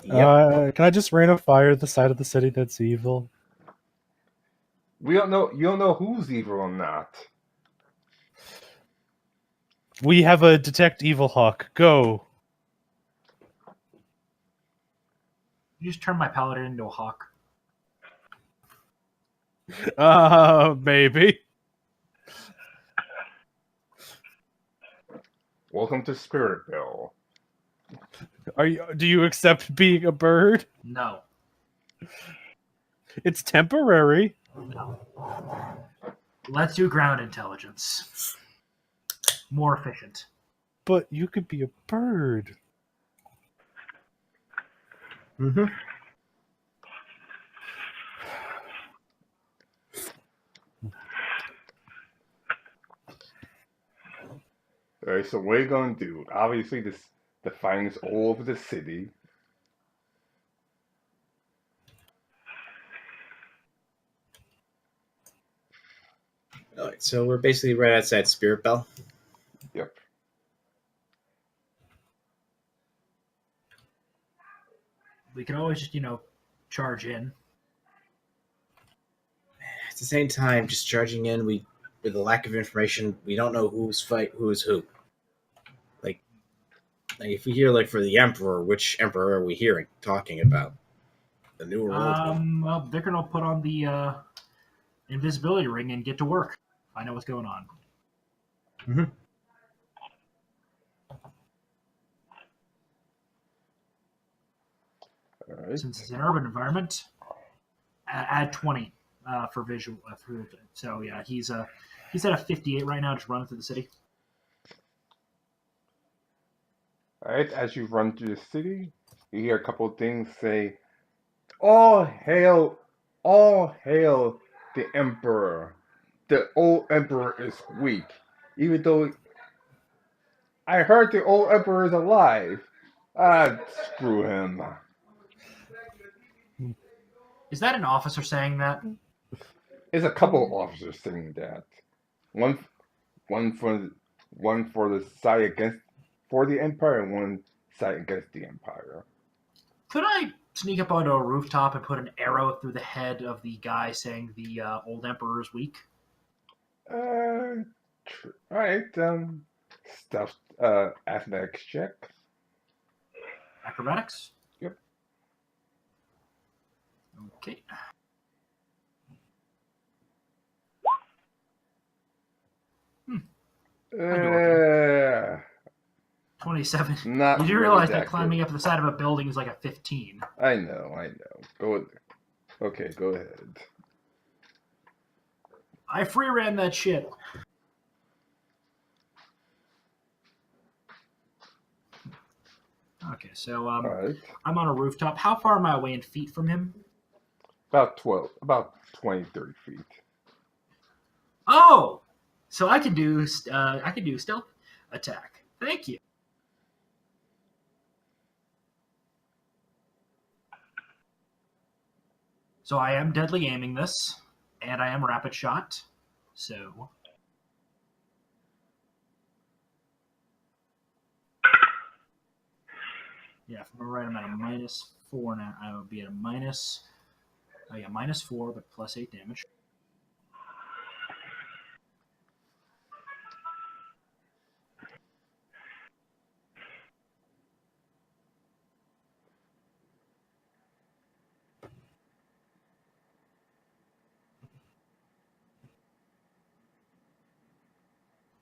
Yep. Can I just rain a fire the side of the city that's evil? We don't know. You don't know who's evil or not. We have a detect evil hawk. Go. You just turn my paladin into a hawk. Maybe. Welcome to Spiritville. Do you accept being a bird? No. It's temporary. No. Let's do ground intelligence. More efficient. But you could be a bird. Mm-hmm. Alright, so what are you gonna do? Obviously, the fine's all over the city. All right, so we're basically right outside Spirit Bell. Yep. We can always just, charge in. At the same time, just charging in, with the lack of information, we don't know who is who. Like if we hear for the Emperor, which Emperor are we hearing talking about? The new or old one? Well, Vicar will put on the invisibility ring and get to work. I know what's going on. Mm-hmm. Alright. Since it's an urban environment, add 20 for visual. So yeah, he's at a 58 right now, just running through the city. Alright, as you run through the city, you hear a couple of things say, all hail the Emperor. The old Emperor is weak. Even though I heard the old Emperor is alive. Ah, screw him. Is that an officer saying that? There's a couple of officers saying that. One for the side against for the Empire and one side against the Empire. Could I sneak up onto a rooftop and put an arrow through the head of the guy saying the old emperor is weak? Alright, stuff, athletics check. Acrobatics? Yep. Okay. Uh, 27. Not You do really realize that that climbing good. up the side of a building is like a 15. I know. Okay, go ahead. I free ran that shit. Okay, so Alright. I'm on a rooftop. How far am I away in feet from him? About 20, 30 feet. Oh, so I can do stealth attack. Thank you. So I am deadly aiming this, and I am rapid shot. So yeah, if I'm right, I'm at a -4 now. I would be at a minus. Oh yeah, -4, but +8 damage.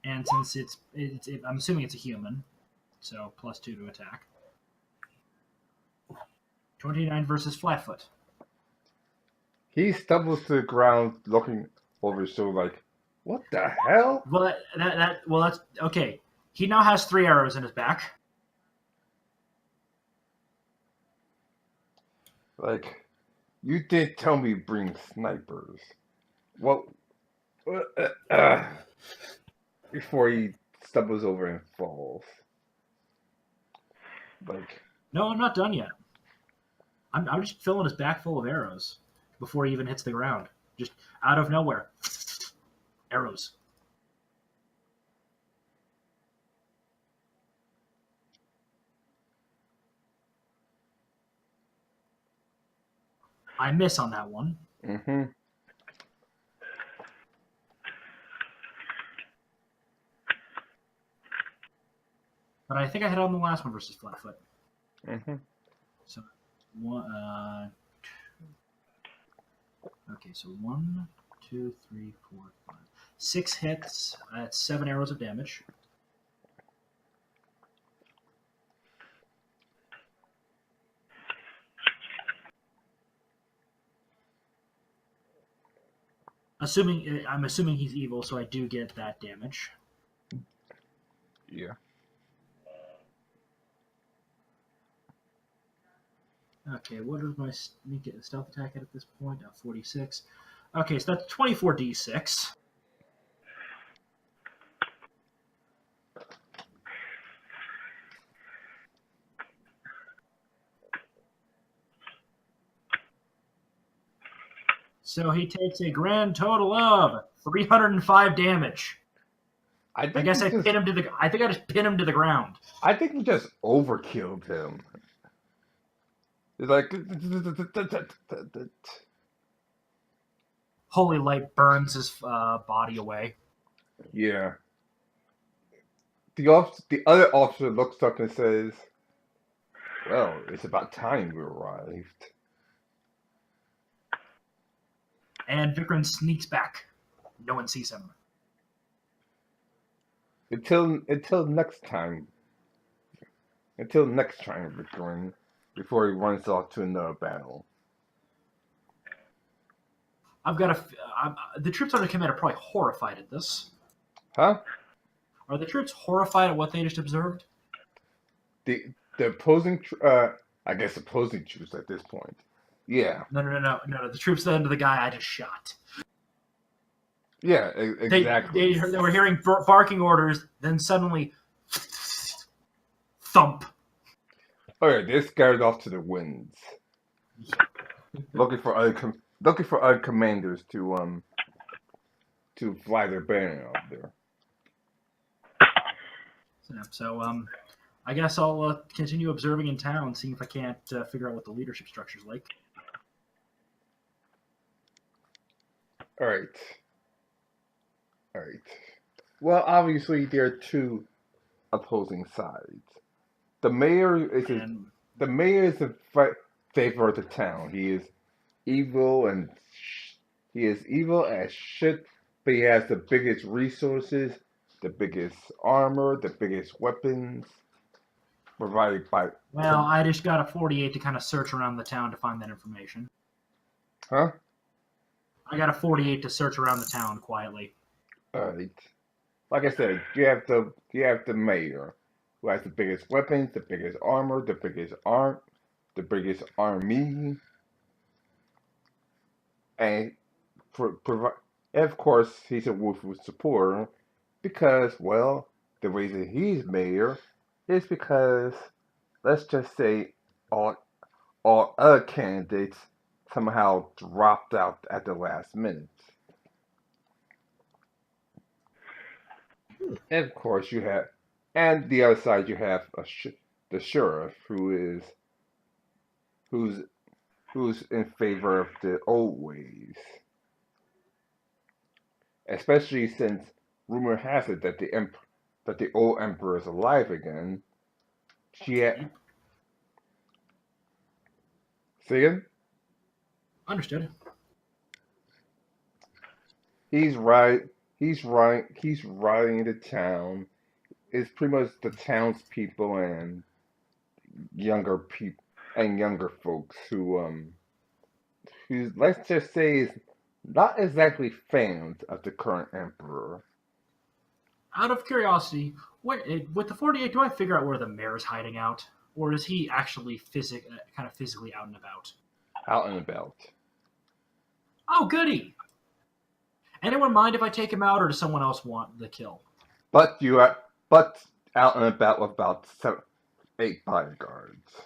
And since I'm assuming it's a human, so +2 to attack. 29 versus Flatfoot. He stumbles to the ground, looking over his shoulder like, "What the hell?" Well, that's okay. He now has 3 arrows in his back. Like, you did tell me bring snipers. What? Before he stumbles over and falls. Like, No, I'm not done yet. I'm just filling his back full of arrows before he even hits the ground. Just out of nowhere. Arrows. I miss on that one. Mm-hmm. But I think I hit on the last one versus Flatfoot. Mm-hmm. So, one, okay, so 1, 2, 3, 4, 5. 6 hits. That's 7 arrows of damage. I'm assuming he's evil, so I do get that damage. Yeah. Okay, what is my stealth attack at this point? 46. Okay, so that's 24d6. So he takes a grand total of 305 damage. I guess I pin him to the. I think I just pin him to the ground. I think we just overkilled him. It's like Holy light burns his body away. yeah. The other officer looks up and says, "Well, it's about time we arrived." And Vikram sneaks back. No one sees him. Until next time. Until next time, Vikram, before he runs off to another battle. The troops under command are probably horrified at this. Huh? Are the troops horrified at what they just observed? The opposing, I guess opposing troops at this point. Yeah. No. The troops under the guy I just shot. Yeah, exactly. They were hearing barking orders, then suddenly thump. Oh yeah, they're scared off to the winds, looking for other commanders to fly their banner out there. So I guess I'll continue observing in town, seeing if I can't figure out what the leadership structure's like. All right. Well, obviously there are two opposing sides. The mayor is in favor of the town. He is evil as shit, but he has the biggest resources, the biggest armor, the biggest weapons provided by. Well, I just got a 48 to kind of search around the town to find that information. Huh? I got a 48 to search around the town quietly. Alright. Like I said, you have the mayor, who has the biggest weapons, the biggest armor, the biggest army, and of course he's a Wufu supporter because, well, the reason he's mayor is because, let's just say, all other candidates somehow dropped out at the last minute. And of course and the other side you have the sheriff who's in favor of the old ways, especially since rumor has it that the old emperor is alive again. Say again? Understood. He's riding into town. It's pretty much the townspeople and younger folks who let's just say is not exactly fans of the current emperor. Out of curiosity, with the 48, do I figure out where the mayor is hiding out, or is he actually physically out and about? Out and about. Oh, goody! Anyone mind if I take him out, or does someone else want the kill? But out and about with about 8 bodyguards.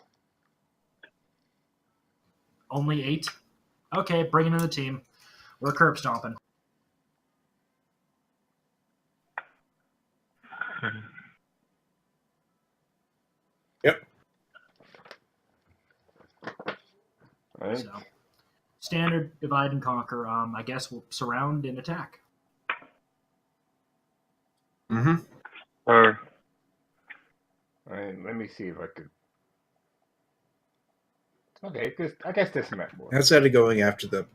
Only 8? Okay, bring in the team. We're curb stomping. Yep. Right. So, Standard divide and conquer. I guess we'll surround and attack. Mm-hmm. Or Let me see if I could. Okay, I guess this map works. Outside of going after the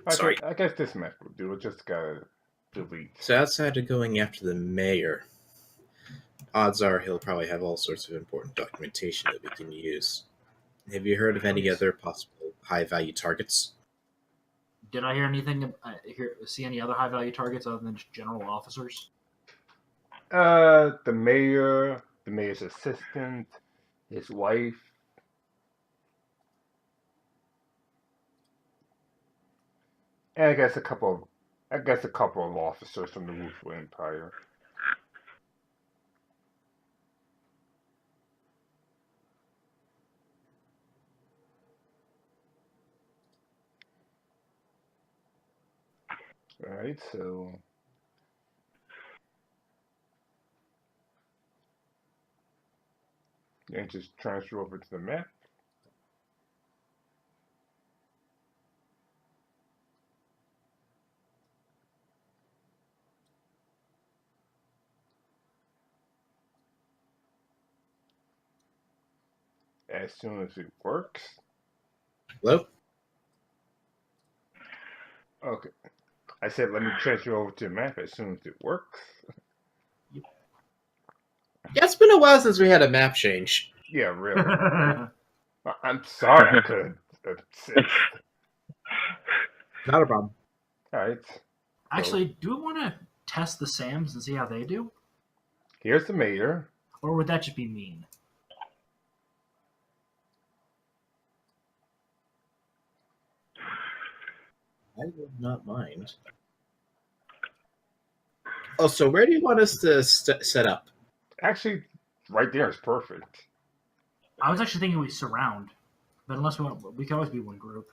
Sorry. I guess this map will do. It just gotta delete. So outside of going after the mayor, odds are he'll probably have all sorts of important documentation that we can use. Have you heard of any other possible high-value targets? Did I hear anything? See any other high value targets other than just general officers? The mayor's assistant, his wife. And I guess a couple of officers from the Wufu Empire. Alright, so and just transfer over to the map. As soon as it works. Hello? Okay. I said let me transfer over to the map as soon as it works. Yeah, it's been a while since we had a map change. Yeah, really. I'm sorry I couldn't assist. Not a problem. Alright. Actually, do we want to test the Sams and see how they do? Here's the mayor. Or would that just be mean? I would not mind. Oh, so where do you want us to set up? Actually, right there is perfect. I was actually thinking we surround. But unless we can always be one group.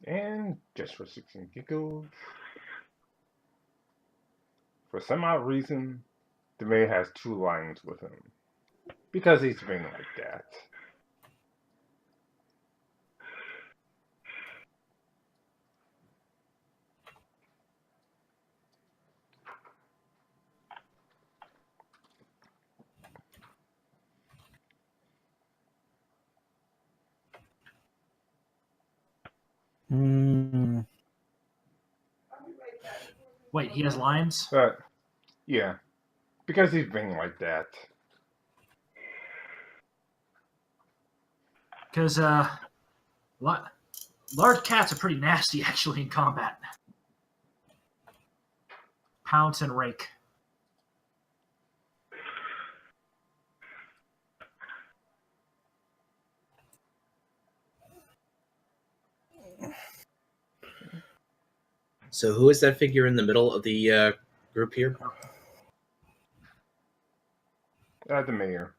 And just for 16 giggles, for some odd reason, the mayor has 2 lines with him. Because he's been like that. Wait, he has lines? Yeah. Because he's been like that. Because, large cats are pretty nasty, actually, in combat. Pounce and rake. So who is that figure in the middle of the group here? The mayor.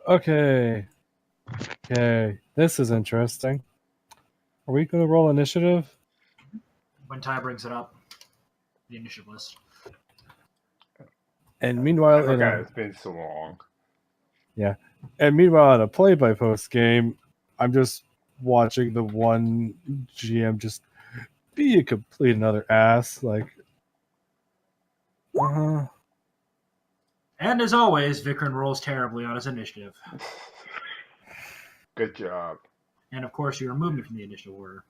Okay. Okay. This is interesting. Are we going to roll initiative? When Ty brings it up. The initiative list. And I meanwhile, forgot it's been so long. in a play-by-post game, I'm just watching the one GM just be a complete another ass. Like, Uh, And as always, Vikran rolls terribly on his initiative. Good job. And of course, you remove me from the initiative order.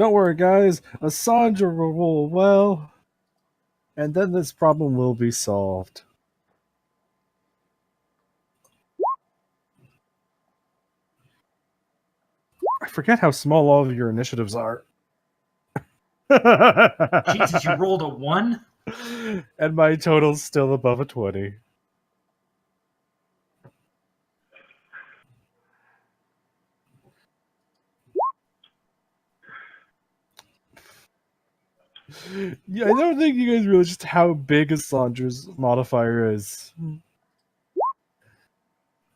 don't worry, guys. Asandra will roll well, and then this problem will be solved. I forget how small all of your initiatives are. Jesus, you rolled a 1? And my total's still above a 20. Yeah, I don't think you guys realize just how big Assandra's modifier is.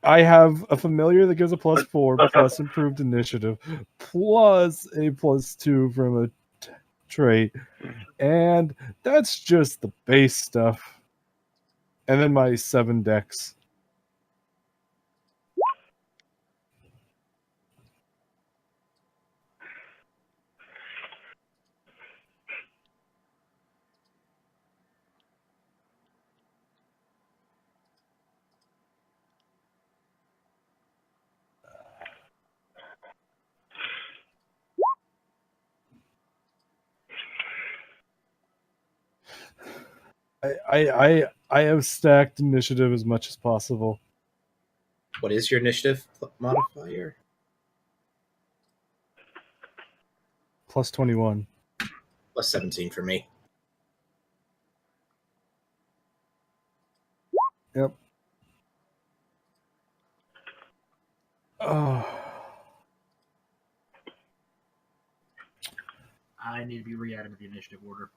I have a familiar that gives a +4 plus improved initiative plus a +2 from a trait, and that's just the base stuff. And then my 7 dex. I have stacked initiative as much as possible. What is your initiative modifier? Plus 21. Plus 17 for me. Yep. Oh. I need to be re-added to the initiative order.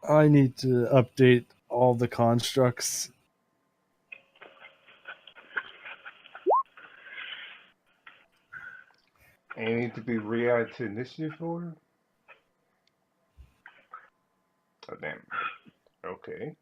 I need to update all the constructs. And you need to be re-added to initiative order? Oh, damn. Okay.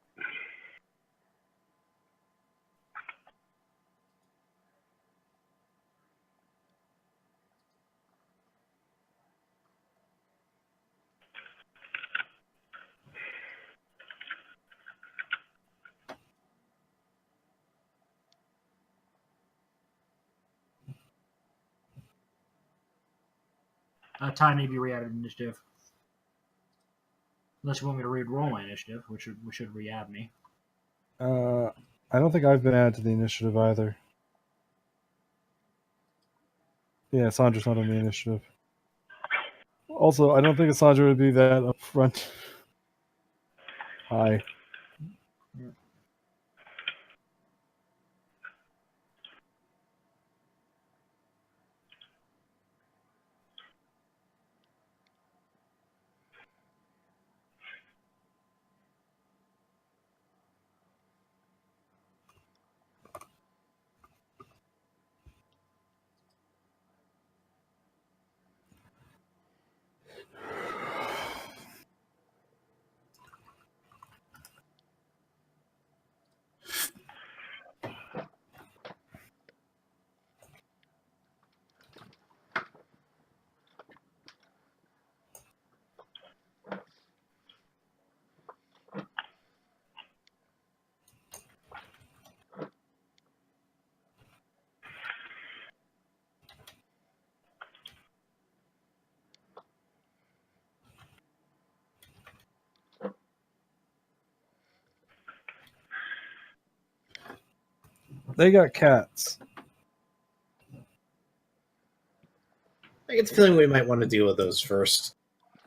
Time may be re-added to initiative. Unless you want me to re-roll my initiative, which should re-add me. I don't think I've been added to the initiative either. Yeah, Sandra's not on the initiative. Also, I don't think Sandra would be that upfront. Hi. They got cats. I get the feeling we might want to deal with those first.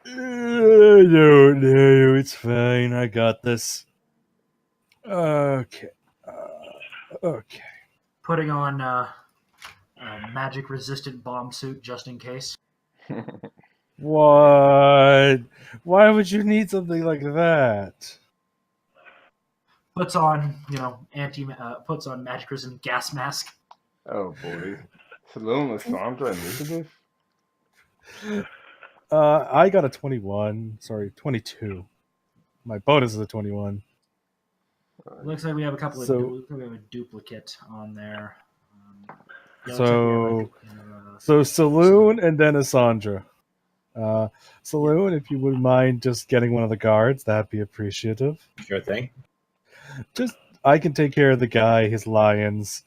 No, it's fine. I got this. Okay. Okay. Putting on a magic-resistant bomb suit just in case. What? Why would you need something like that? Puts on, puts on magic-resistant gas mask. Oh, boy. Salome Sandra initiative? I got a 21. Sorry, 22. My bonus is a 21. Looks like we have a couple of So- looks like we have a duplicate on there. Yeah, looks like we have, So Saloon and then Asandra. Saloon, if you wouldn't mind just getting one of the guards, that'd be appreciative. Sure thing. Just I can take care of the guy, his lions,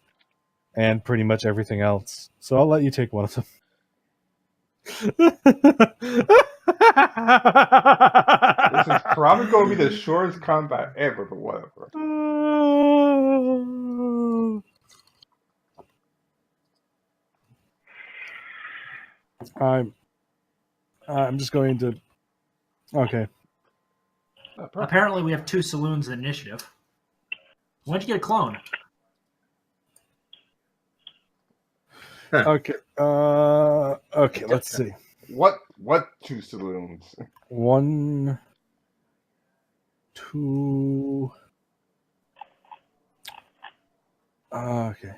and pretty much everything else. So I'll let you take one of them. This is probably going to be the shortest combat ever, but whatever. I'm just going to. Okay. Apparently, we have 2 saloons in initiative. Why'd you get a clone? Okay. Okay. Let's see. What 2 saloons? 1, 2. Okay.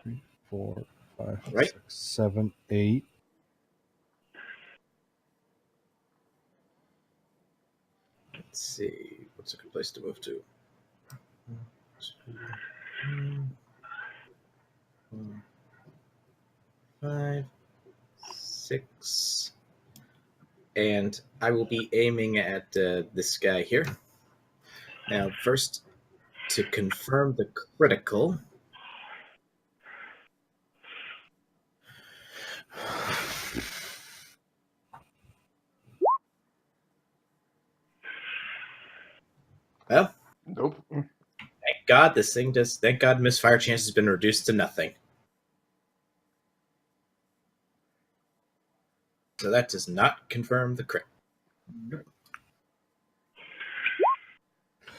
3, 4, 5, Right. 6, 7, 8. Let's see. What's a good place to move to? 5, 6. And I will be aiming at this guy here. Now, first, to confirm the critical. Well, Nope. thank God this thing does. Thank God misfire chance has been reduced to nothing. So that does not confirm the crit. Nope.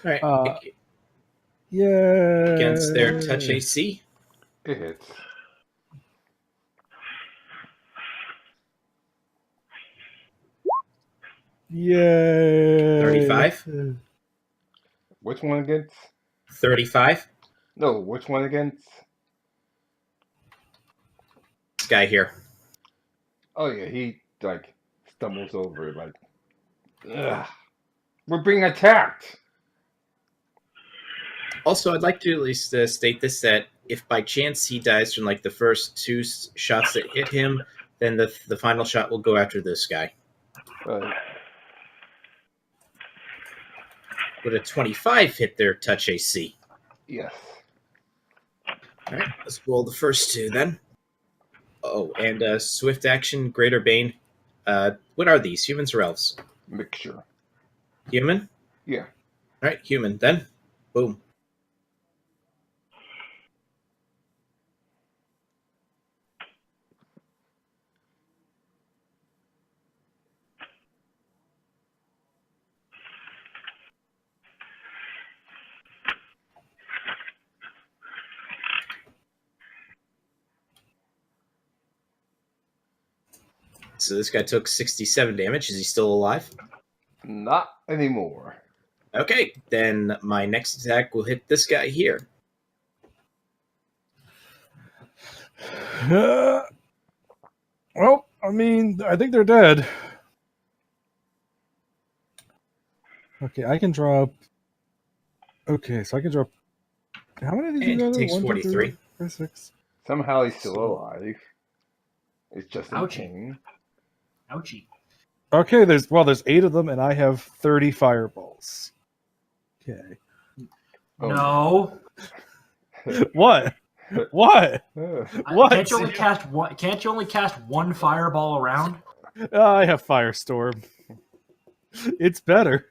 All right. Yeah. Against their touch AC. It hits. Yay. 35. Which one against? 35. No, which one against? This guy here. Oh yeah, he like stumbles over it like. Ugh. We're being attacked. Also, I'd like to at least state this, that if by chance he dies from like the first 2 shots that hit him, then the final shot will go after this guy. Would a 25 hit their touch AC? Yes. All right, let's roll the first 2 then. Oh, and swift action, greater bane. What are these? Humans or elves? Mixture. Human. Yeah. All right, human. Then, boom. So this guy took 67 damage. Is he still alive? Not anymore. Okay, then my next attack will hit this guy here. Well, I mean, I think they're dead. Okay, I can drop. Okay, so I can drop. How many did you And he get? takes 43. 4, 6. Somehow he's still alive. It's just in Ouchie. pain. Ouchie. Okay, there's 8 of them, and I have 30 fireballs. Okay. Oh, No. What? What? What? Can't you only cast one fireball around? I have Firestorm. It's better.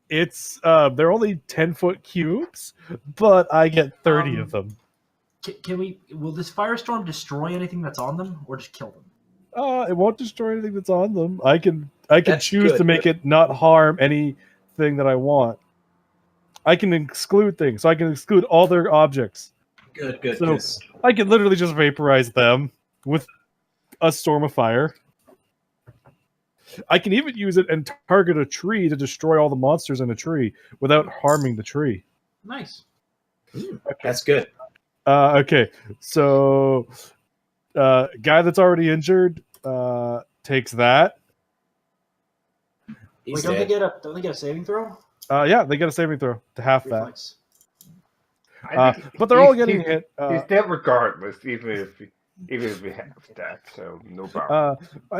It's they're only 10-foot cubes, but I get 30 of them. Can we? Will this firestorm destroy anything that's on them, or just kill them? It won't destroy anything that's on them. I can choose good. to make it not harm anything that I want. I can exclude things, so I can exclude all their objects. Good. So I can literally just vaporize them with a storm of fire. I can even use it and target a tree to destroy all the monsters in a tree without harming the tree. Nice. That's good. Okay, so guy that's already injured takes that. He's Wait, don't dead. they get a saving throw? Yeah, they get a saving throw to half that. Reflex. I think But they're all getting hit. he's dead regardless, even if we have that, so no problem.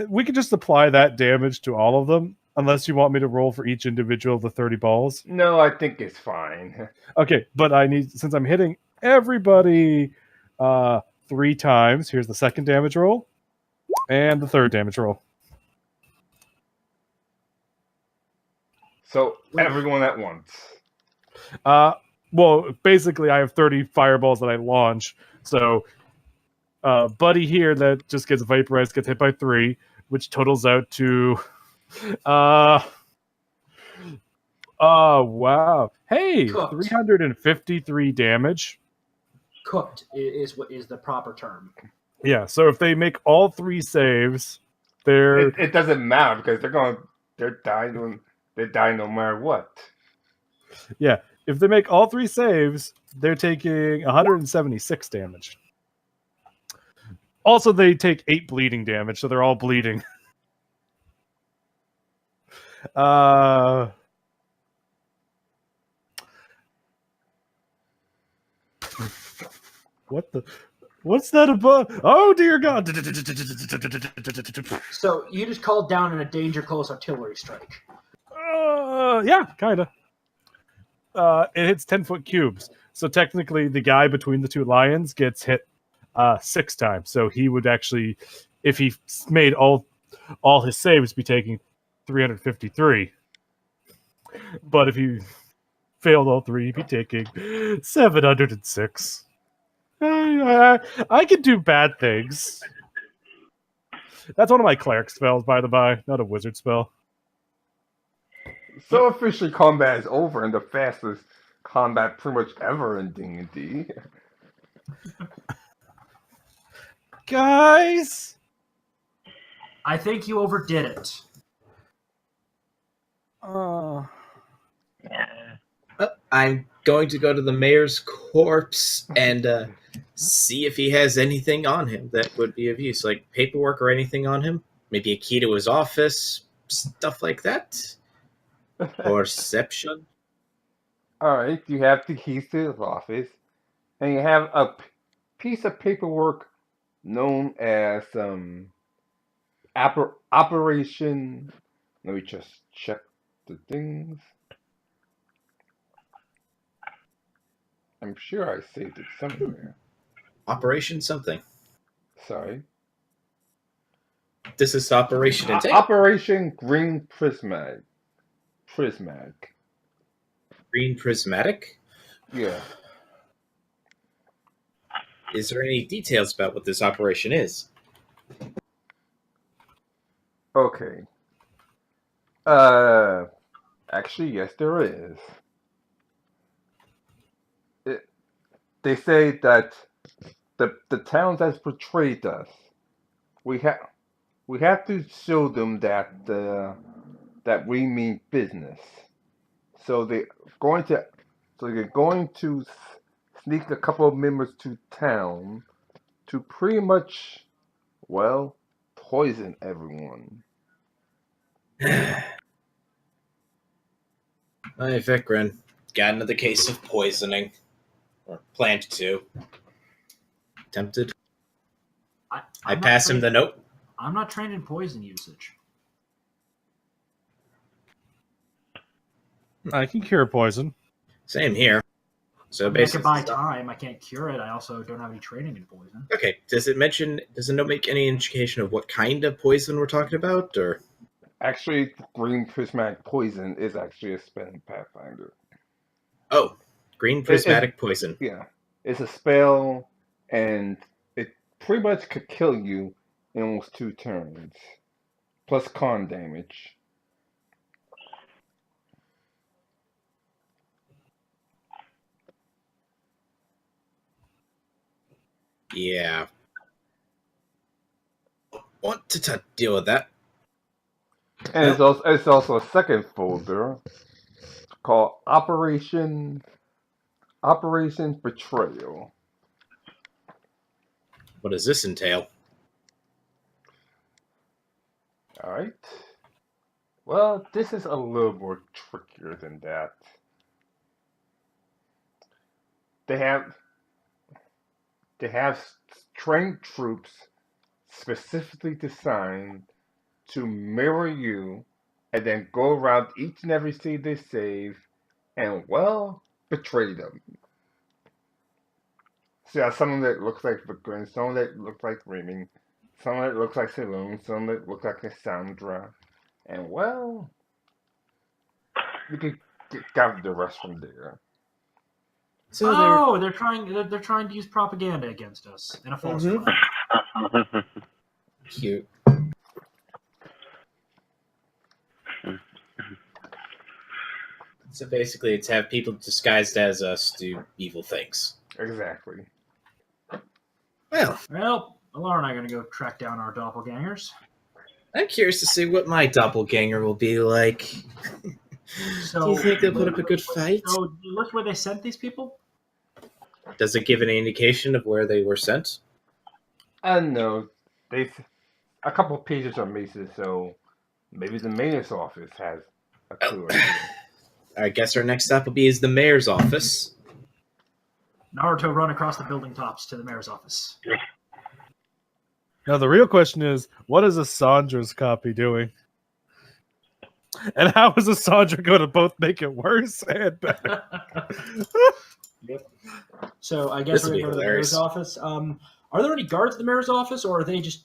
We could just apply that damage to all of them, unless you want me to roll for each individual of the 30 balls. No, I think it's fine. Okay, but I need, since I'm hitting everybody 3 times, here's the second damage roll and the third damage roll. So everyone at once. Well, basically, I have 30 fireballs that I launch. So, Buddy here that just gets vaporized gets hit by 3, which totals out to, wow, hey, Cooked. 353 damage. Cooked is what is the proper term. Yeah. So if they make all 3 saves, they're It doesn't matter because they're dying no matter what. yeah. If they make all 3 saves, they're taking 176 damage. Also, they take 8 bleeding damage, so they're all bleeding. What the? What's that above? Oh dear God! So you just called down a danger close artillery strike. Yeah, kinda. It hits 10-foot cubes, so technically the guy between the 2 lions gets hit 6 times. So he would actually, if he made all his saves, be taking 353. But if he failed all 3, he'd be taking 706. I can do bad things. That's one of my cleric spells, by the by, not a wizard spell. So officially, combat is over, and the fastest combat pretty much ever in D&D. Guys, I think you overdid it. I'm going to go to the mayor's corpse and see if he has anything on him that would be of use, like paperwork or anything on him. Maybe a key to his office, stuff like that. Or reception. All right, you have the keys to his office, and you have a piece of paperwork known as Operation. Let me just check the things. I'm sure I saved it somewhere. Operation something. Sorry. This is Operation Intake. Operation Green Prismatic. Green Prismatic? Yeah. Is there any details about what this operation is? Okay. Actually, yes, there is. They say that the towns that's portrayed us, we have to show them that that we mean business. So they're going to sneak a couple of members to town to pretty much, well, poison everyone. Hey, Vikran. Got another case of poisoning. Or planned to. Tempted. I pass him the note. I'm not trained in poison usage. I can cure poison. Same here. So I can basically, buy time. I can't cure it. I also don't have any training in poison. okay. Does the note make any indication of what kind of poison we're talking about, or? Actually, green prismatic poison is actually a spell in Pathfinder. Oh, green prismatic poison. Yeah, it's a spell, and it pretty much could kill you in almost 2 turns, plus con damage. Yeah. Want to deal with that. And it's also a second folder called Operation Betrayal. What does this entail? All right. Well, this is a little more trickier than that. they have they have trained troops specifically designed to mirror you and then go around each and every city they save and, well, betray them. So yeah, some of it looks like Victor, some of it looks like Reaming, some of it looks like Saloon, some of it looks like Cassandra, and, well, we can gather the rest from there. So they're trying to use propaganda against us in a false Mhm. flag. cute. So basically, it's have people disguised as us do evil things. Exactly. Well, Well, Laura and I are going to go track down our doppelgangers. I'm curious to see what my doppelganger will be like. So, Do you think they'll put up a good fight? So, do you list where they sent these people? Does it give any indication of where they were sent? I know they a couple of pages are missing, so maybe the mayor's office has a clue. I guess our next stop will be the mayor's office. Naruto run across the building tops to the mayor's office. Now the real question is, what is Assandra's copy doing? And how is Assandra going to both make it worse and better? Yep. So I guess This we're will going to be go to the mayor's hilarious. office. Are there any guards at the mayor's office, or are they just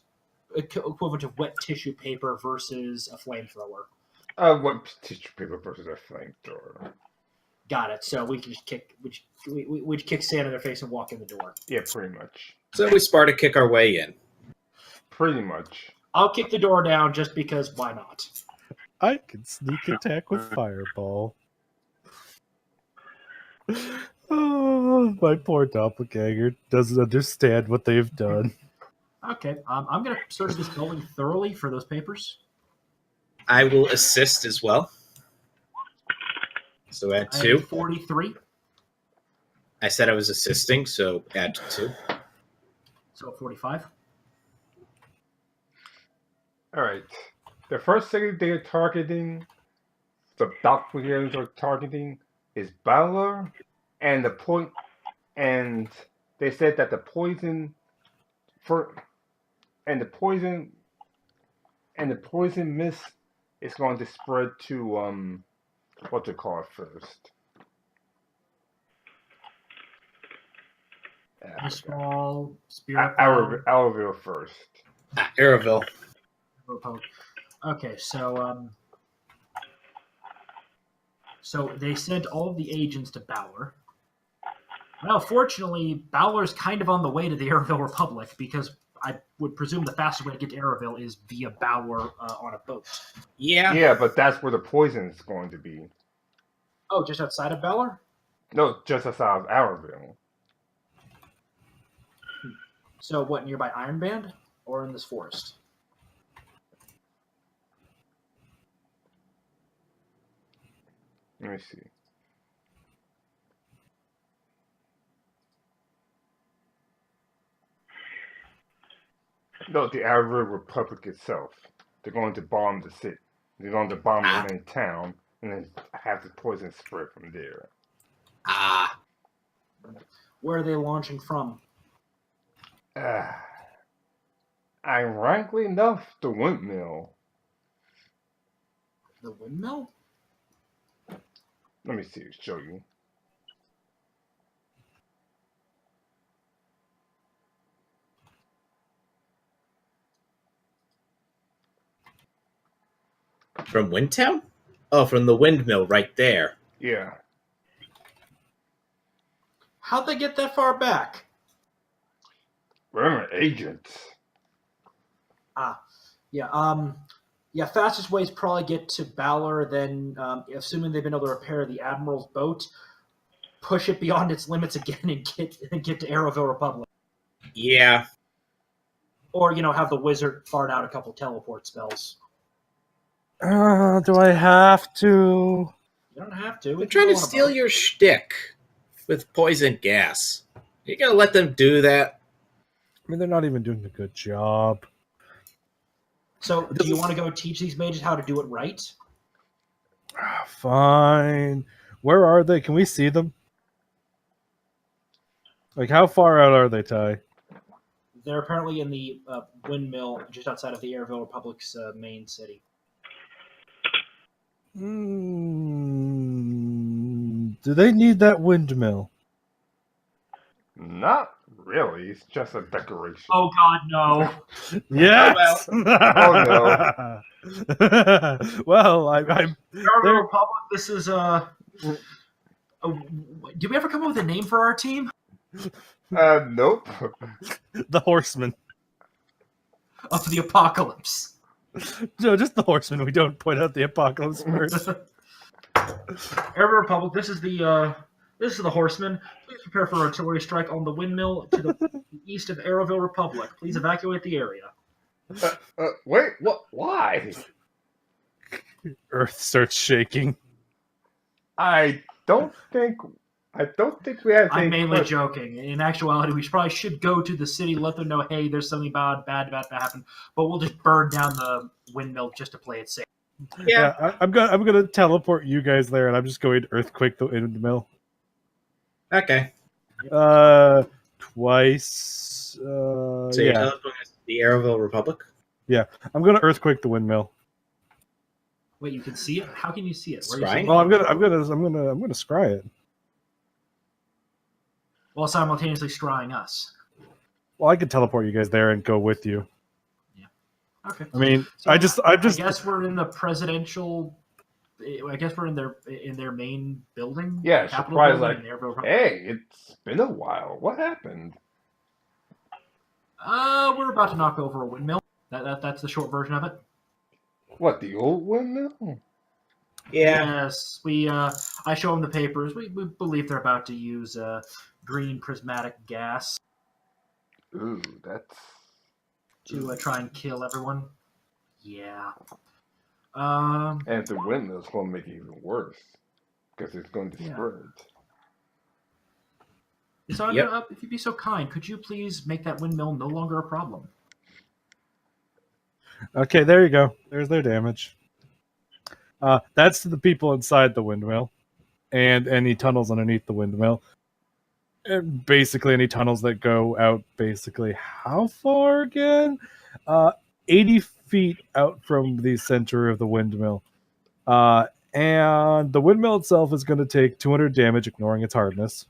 equivalent of wet tissue paper versus a flamethrower? What tissue paper versus a flamethrower? Got it. So we can just kick, we kick sand in their face and walk in the door. Yeah, pretty much. So we Sparta kick our way in. Pretty much. I'll kick the door down just because why not? I can sneak attack with fireball. Oh, my poor doppelganger doesn't understand what they've done. Okay. I'm going to search this building thoroughly for those papers. I will assist as well. So add I 2. have 43. I said I was assisting, so add 2. So 45. Alright. The first city they're targeting, the doppelgangers are targeting, is Balor, and and they said that the poison mist is going to spread to what to call it first. A small spirit bomb. Araville first. Araville. Okay, so so they sent all of the agents to Balor. Well, fortunately, Balor's kind of on the way to the Araville Republic because I would presume the fastest way to get to Araville is via Balor on a boat. Yeah. Yeah, but that's where the poison is going to be. Oh, just outside of Balor? No, just outside of Araville. So what, nearby Iron Band? Or in this forest? Let me see. No, the Araville Republic itself. They're going to bomb the city. They're going to bomb the main town and then have the poison spread from there. Ah. Where are they launching from? Ironically enough, the windmill. The windmill? Let me see, show you. From Windtown? Oh, from the windmill right there. Yeah. How'd they get that far back? Remember, agents. Yeah, fastest way is probably get to Balor, then, assuming they've been able to repair the Admiral's boat, push it beyond its limits again and get to Araville Republic. Yeah. Or, have the wizard fart out a couple teleport spells. Do I have to? You don't have to. They're trying to steal your shtick with poison gas. You gonna let them do that? I mean, they're not even doing a good job. So, do you want to go teach these mages how to do it right? Fine. Where are they? Can we see them? Like, how far out are they, Ty? They're apparently in the windmill just outside of the Airville Republic's main city. Do they need that windmill? Not really. It's just a decoration. Oh God, no! Yes. Oh no. Well, Airville there- Republic. This is did we ever come up with a name for our team? Nope. the horsemen. Of the apocalypse. No, just the horsemen. We don't point out the apocalypse first. Airville Republic. This is the horsemen. Please prepare for artillery strike on the windmill to the east of Airville Republic. Please evacuate the area. Wait. What? Why? Earth starts shaking. I don't think we have. I'm any mainly que- joking. In actuality, we probably should go to the city, let them know, hey, there's something bad about to happen. But we'll just burn down the windmill just to play it safe. Yeah. I'm gonna teleport you guys there, and I'm just going to earthquake the windmill. Okay. Twice. So you're Yeah, teleporting us to the Airville Republic? I'm gonna earthquake the windmill. Wait, you can see it? How can you see it? Where are you Scrying? seeing it? Well, I'm gonna scry it. While simultaneously scrying us. Well, I could teleport you guys there and go with you. Okay. I mean, So I just I guess we're in the presidential. I guess we're in their main building. Yeah, Capitol surprise! building Like, in Airville Republic. hey, it's been a while. What happened? We're about to knock over a windmill. That's the short version of it. What, the old windmill? Yeah. Yes, I show them the papers. We believe they're about to use green prismatic gas Ooh, that's. to try and kill everyone. Yeah. And if the windmill's going to make it even worse because it's going to Yeah. spread. So Yep. if you'd be so kind, could you please make that windmill no longer a problem? Okay, there you go. There's their damage. That's to the people inside the windmill, and any tunnels underneath the windmill. And basically, any tunnels that go out. Basically, how far again? 80 feet out from the center of the windmill. And the windmill itself is going to take 200 damage, ignoring its hardness.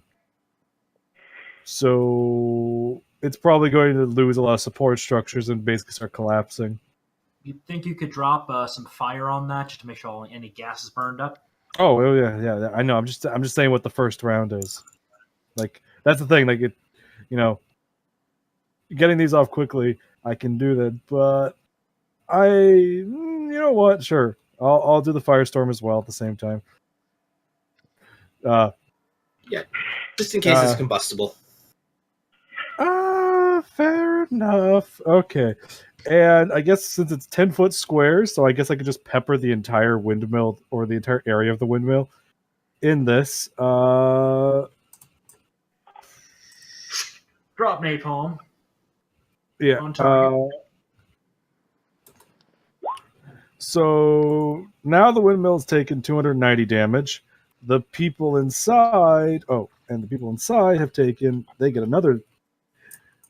So it's probably going to lose a lot of support structures and basically start collapsing. You think you could drop some fire on that just to make sure any gas is burned up? Oh yeah. I know. I'm just saying what the first round is. Like, that's the thing. Like, getting these off quickly, I can do that. But you know what? Sure, I'll do the firestorm as well at the same time. Just in case it's combustible. Fair enough. Okay. And I guess since it's 10-foot squares, so I guess I could just pepper the entire windmill or the entire area of the windmill in this. Drop napalm. Yeah. On target. So now the windmill's taken 290 damage. The people inside, have taken. They get another.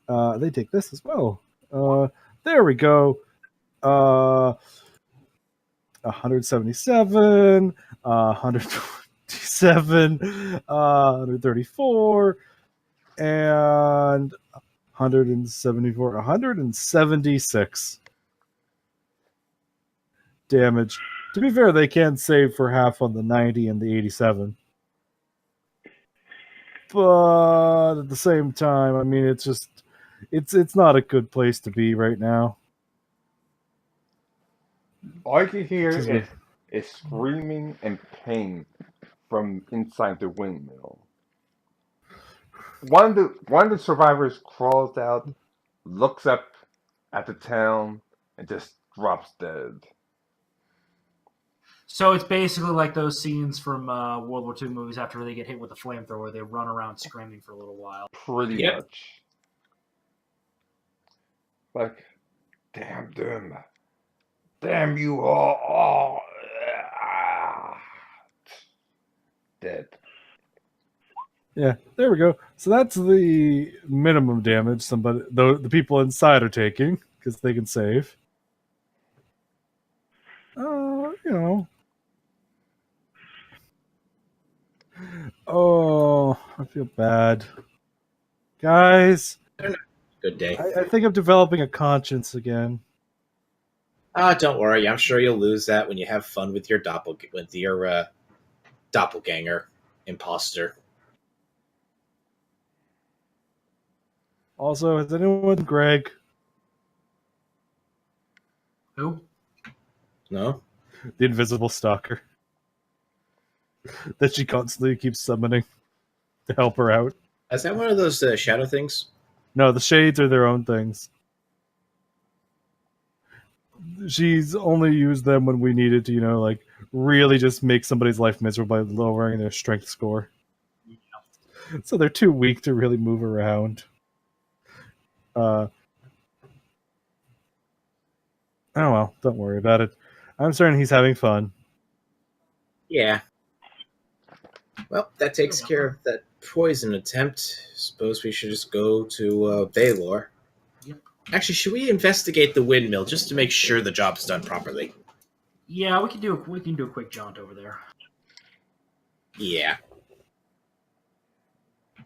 They take this as well. There we go. 177, 127, 134, and 174, 176 damage. To be fair, they can save for half on the 90 and the 87. But at the same time, I mean, it's not a good place to be right now. All you can hear Excuse me. is screaming and pain from inside the windmill. One of the survivors crawls out, looks up at the town, and just drops dead. So it's basically like those scenes from World War II movies after they get hit with a flamethrower. They run around screaming for a little while. Pretty Yep. much. Like, damn them. Damn you all. Dead. Yeah, there we go. So that's the minimum damage the people inside are taking because they can save. You know. Oh, I feel bad, guys. Good day. I think I'm developing a conscience again. Don't worry. I'm sure you'll lose that when you have fun with your doppelganger imposter. Also, has anyone Greg? Who? No? The invisible stalker that she constantly keeps summoning to help her out. Is that one of those shadow things? No, the shades are their own things. She's only used them when we needed to, like really just make somebody's life miserable by lowering their strength score. So they're too weak to really move around. Oh well, don't worry about it. I'm certain he's having fun. Yeah. Well, that takes care of that poison attempt. Suppose we should just go to Baylor. Yep. Actually, should we investigate the windmill just to make sure the job's done properly? Yeah, we can do a quick jaunt over there. Yeah.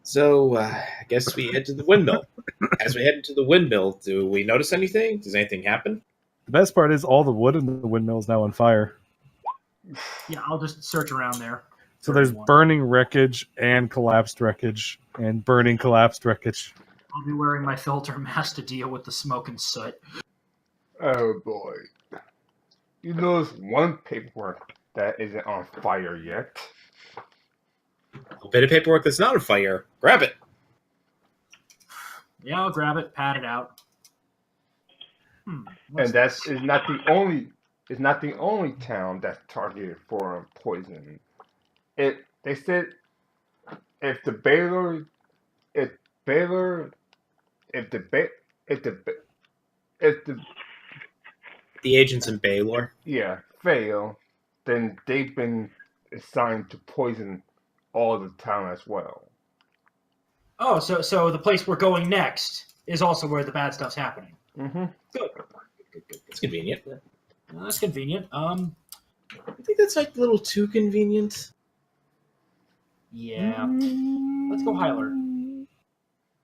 So, I guess we head to the windmill. As we head into the windmill, do we notice anything? Does anything happen? The best part is all the wood in the windmill is now on fire. Yeah, I'll just search around there. So there's burning wreckage and collapsed wreckage and burning collapsed wreckage. I'll be wearing my filter mask to deal with the smoke and soot. Oh boy. You know there's one paperwork that isn't on fire yet. A bit of paperwork that's not on fire. Grab it. Yeah, I'll grab it, pat it out. And that's is not the only town that's targeted for poison. They said if the Baylor if Baylor if the Ba- if The agents in Baylor. fail, then they've been assigned to poison all the town as well. Oh, so the place we're going next is also where the bad stuff's happening. Mm-hmm. Good. It's convenient. Well, that's convenient. I think that's like a little too convenient. Yeah. Let's go Hyler.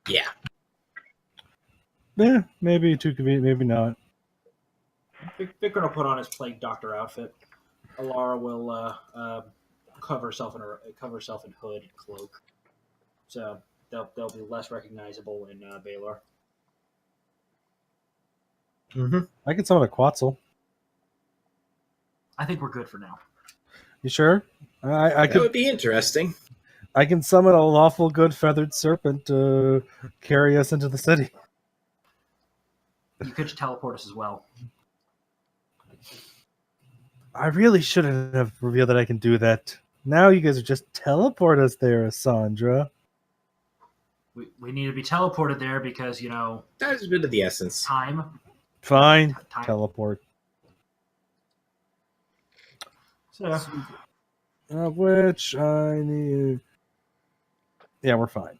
Yeah. Yeah, maybe too convenient, maybe not. Victor will put on his plague doctor outfit. Alara will cover herself in hood and cloak, so they'll be less recognizable in Baylor. Mm-hmm. I can summon a Quetzal. I think we're good for now. You sure? I That would be interesting. I can summon a lawful good feathered serpent to carry us into the city. You could teleport us as well. I really shouldn't have revealed that I can do that. Now you guys are just teleport us there, Sandra. We need to be teleported there because, That is a bit of the essence. time. Fine, Time. teleport. So, Which I need. Yeah, we're fine.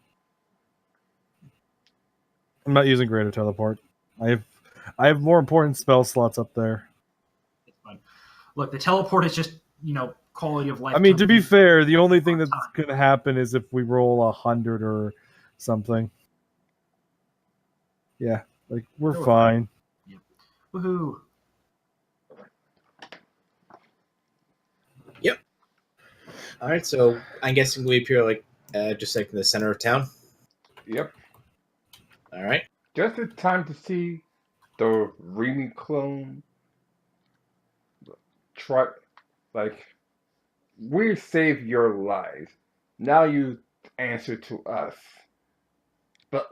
I'm not using greater teleport. I have more important spell slots up there. it's fine. Look, the teleport is just, quality of life. I mean, to be fair, the only thing that's going to happen is if we roll 100 or something. Yeah, we're fine. Yep. Woohoo! Yep. All right, so I'm guessing we appear just like in the center of town. Yep. All right. Just in time to see the Remy clone try, we saved your lives. Now you answer to us. But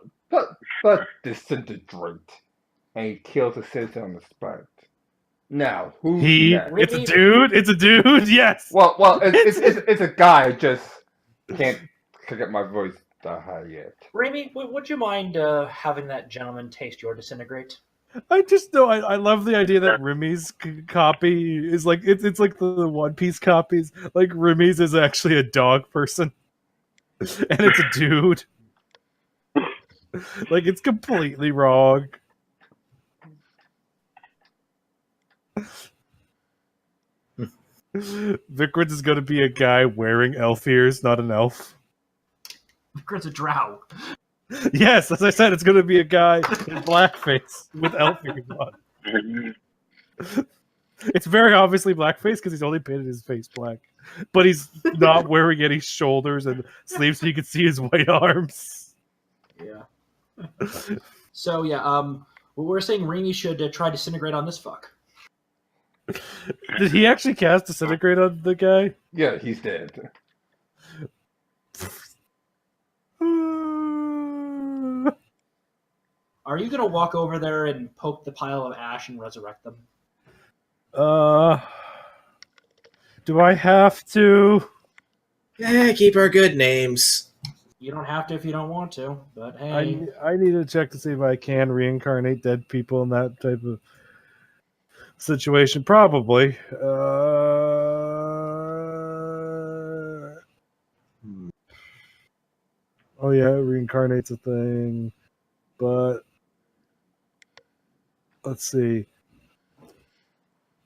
disintegrate, and he kills a citizen on the spot. Now who's next? It's a dude. It's a dude. Yes. Well, it's a guy. I just can't get my voice that high yet. Remy, would you mind having that gentleman taste your disintegrate? I just know I love the idea that Remy's copy is it's like the One Piece copies. Like Remy's is actually a dog person. and it's a dude. Like, it's completely wrong. Vikrins is going to be a guy wearing elf ears, not an elf. Vikrins a drow. Yes, as I said, it's going to be a guy in blackface with elf ears on. It's very obviously blackface because he's only painted his face black. But he's not wearing any shoulders and sleeves so you can see his white arms. Yeah. So, yeah, we're saying Remy should try Disintegrate on this fuck. Did he actually cast Disintegrate on the guy? Yeah, he's dead. Are you going to walk over there and poke the pile of ash and resurrect them? Do I have to? Yeah, keep our good names. You don't have to if you don't want to, but hey. I need to check to see if I can reincarnate dead people in that type of situation. Probably. Oh yeah, reincarnate's a thing, but let's see.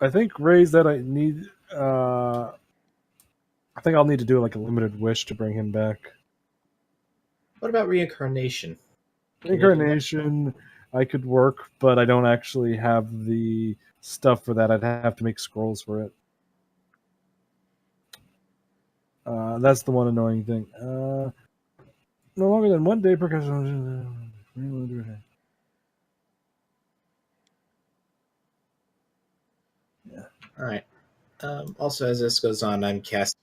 I think Ray's that I need. I think I'll need to do like a limited wish to bring him back. What about reincarnation? Reincarnation, I could work, but I don't actually have the stuff for that. I'd have to make scrolls for it. That's the one annoying thing. No longer than 1 day per customer. All right. Also, as this goes on, I'm casting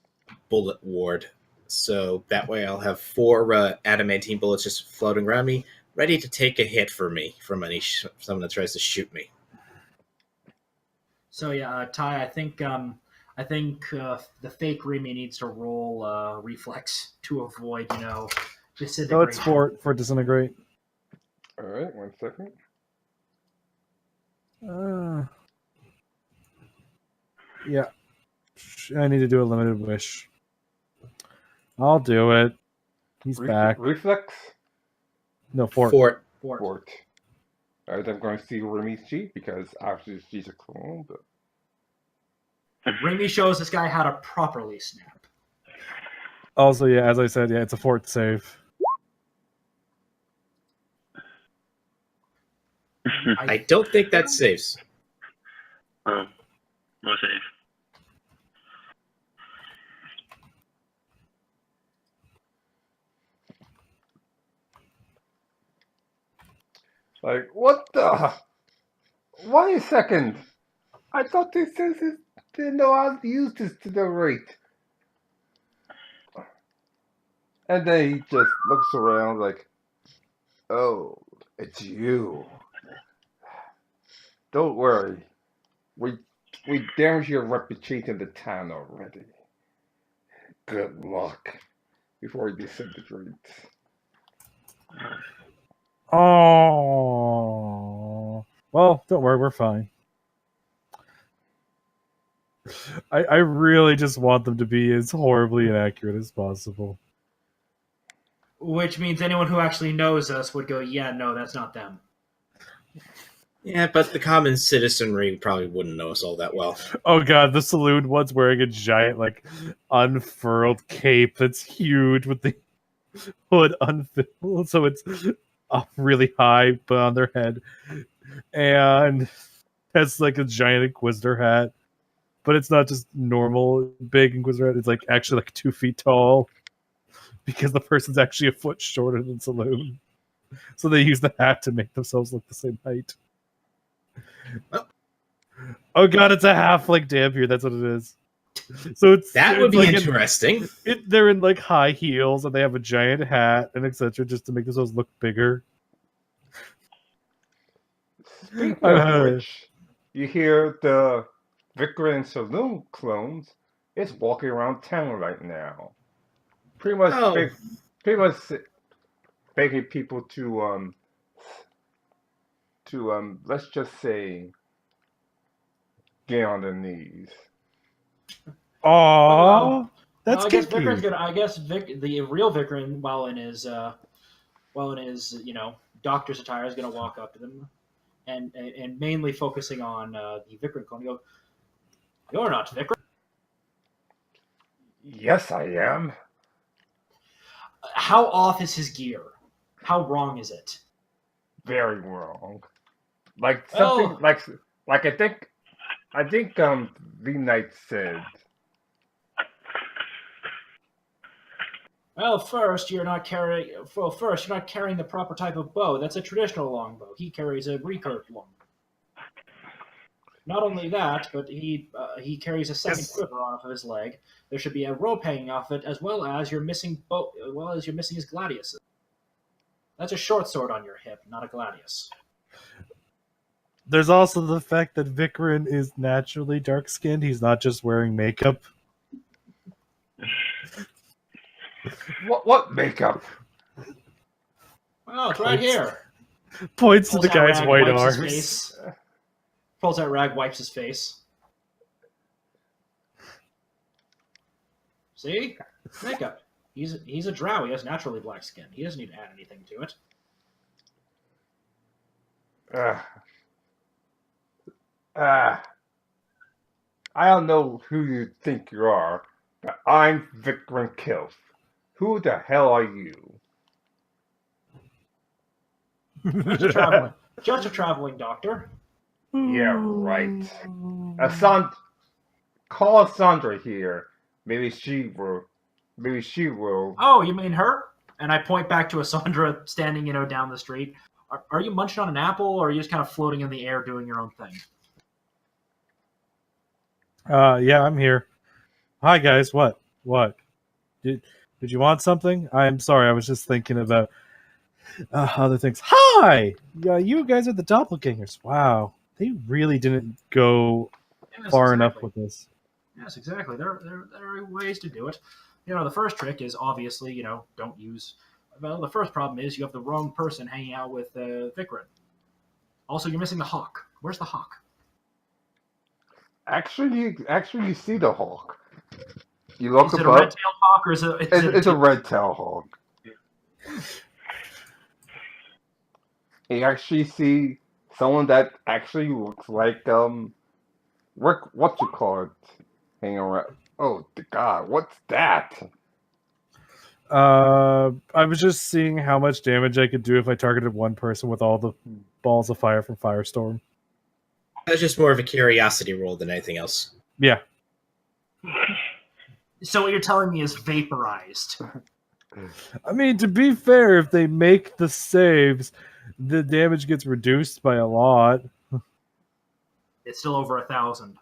Bullet Ward. So that way I'll have 4 adamantine bullets just floating around me, ready to take a hit for me from someone that tries to shoot me. So yeah, Ty, I think the fake Remy needs to roll reflex to avoid, disintegration. No, it's for disintegrate. All right, 1 second. Yeah. I need to do a limited wish. I'll do it. He's back. Reflex? No, fort. Fort. Fort. All right, I'm going to see Remy's cheat because obviously she's a clone, but... Remy shows this guy how to properly snap. Also, yeah, as I said, yeah, it's a fort save. I don't think that saves. Oh, no save. Like, what the? Wait a second. I thought they said they didn't know how to use this to the rate. And then he just looks around like, oh, it's you. Don't worry. We damaged your reputation in the town already. Good luck. Before he disintegrates. Oh, well, don't worry, we're fine. I really just want them to be as horribly inaccurate as possible. Which means anyone who actually knows us would go, yeah, no, that's not them. Yeah, but the common citizenry probably wouldn't know us all that well. Oh god, the saloon one's wearing a giant, like, unfurled cape that's huge with the hood unfilled, so it's up really high but on their head, and has like a giant Inquisitor hat, but it's not just normal big Inquisitor hat, it's like actually like 2 feet tall because the person's actually a foot shorter than Saloon, so they use the hat to make themselves look the same height. Oh god, it's a half-like dampier, that's what it is. So it's That would be like interesting. they're in like high heels and they have a giant hat and etc. just to make themselves look bigger. Speaking of which, you hear the Vicar and Saloon clones is walking around town right now. Pretty much begging people to let's just say get on their knees. Aww. That's I guess kinky. Vicarin's gonna. I guess the real Vicarin, while in his doctor's attire, is gonna walk up to them and mainly focusing on the Vicarin clone. Go, you're not Vicarin. Yes, I am. How off is his gear? How wrong is it? Very wrong. Like something Oh. like I think V Knight said. Well, first you're not carrying the proper type of bow. That's a traditional longbow. He carries a recurved longbow. Not only that, but he carries a second quiver off of his leg. There should be a rope hanging off it, as well as you're missing his gladius. That's a short sword on your hip, not a gladius. There's also the fact that Vicarin is naturally dark-skinned. He's not just wearing makeup. What makeup? Well, it's right here. Points to Pulls the out guy's rag, white wipes his arms. face. Pulls out rag, wipes his face. See? Makeup. He's a drow. He has naturally black skin. He doesn't need to add anything to it. I don't know who you think you are, but I'm Vikram Kilf. Who the hell are you? Just a traveling doctor. Yeah, right. Call Sandra here. Maybe she will. Oh, you mean her? And I point back to Asandra standing, down the street. Are you munching on an apple, or are you just kind of floating in the air doing your own thing? Yeah, I'm here. Hi, guys. What? Did you want something? I'm sorry. I was just thinking about other things. Hi! Yeah, you guys are the doppelgangers. Wow. They really didn't go far enough with this. Yes, exactly. There are ways to do it. The first trick is obviously, don't use... Well, the first problem is you have the wrong person hanging out with Vicarin. Also, you're missing the hawk. Where's the hawk? Actually, you see the hawk. You look Is it above. a red-tailed hawk, or is it? It's a red-tailed hawk. You actually see someone that actually looks like what you call it, hanging around. Oh, the God, what's that? I was just seeing how much damage I could do if I targeted one person with all the balls of fire from Firestorm. That's just more of a curiosity roll than anything else. Yeah. So what you're telling me is vaporized. I mean, to be fair, if they make the saves, the damage gets reduced by a lot. It's still over 1,000.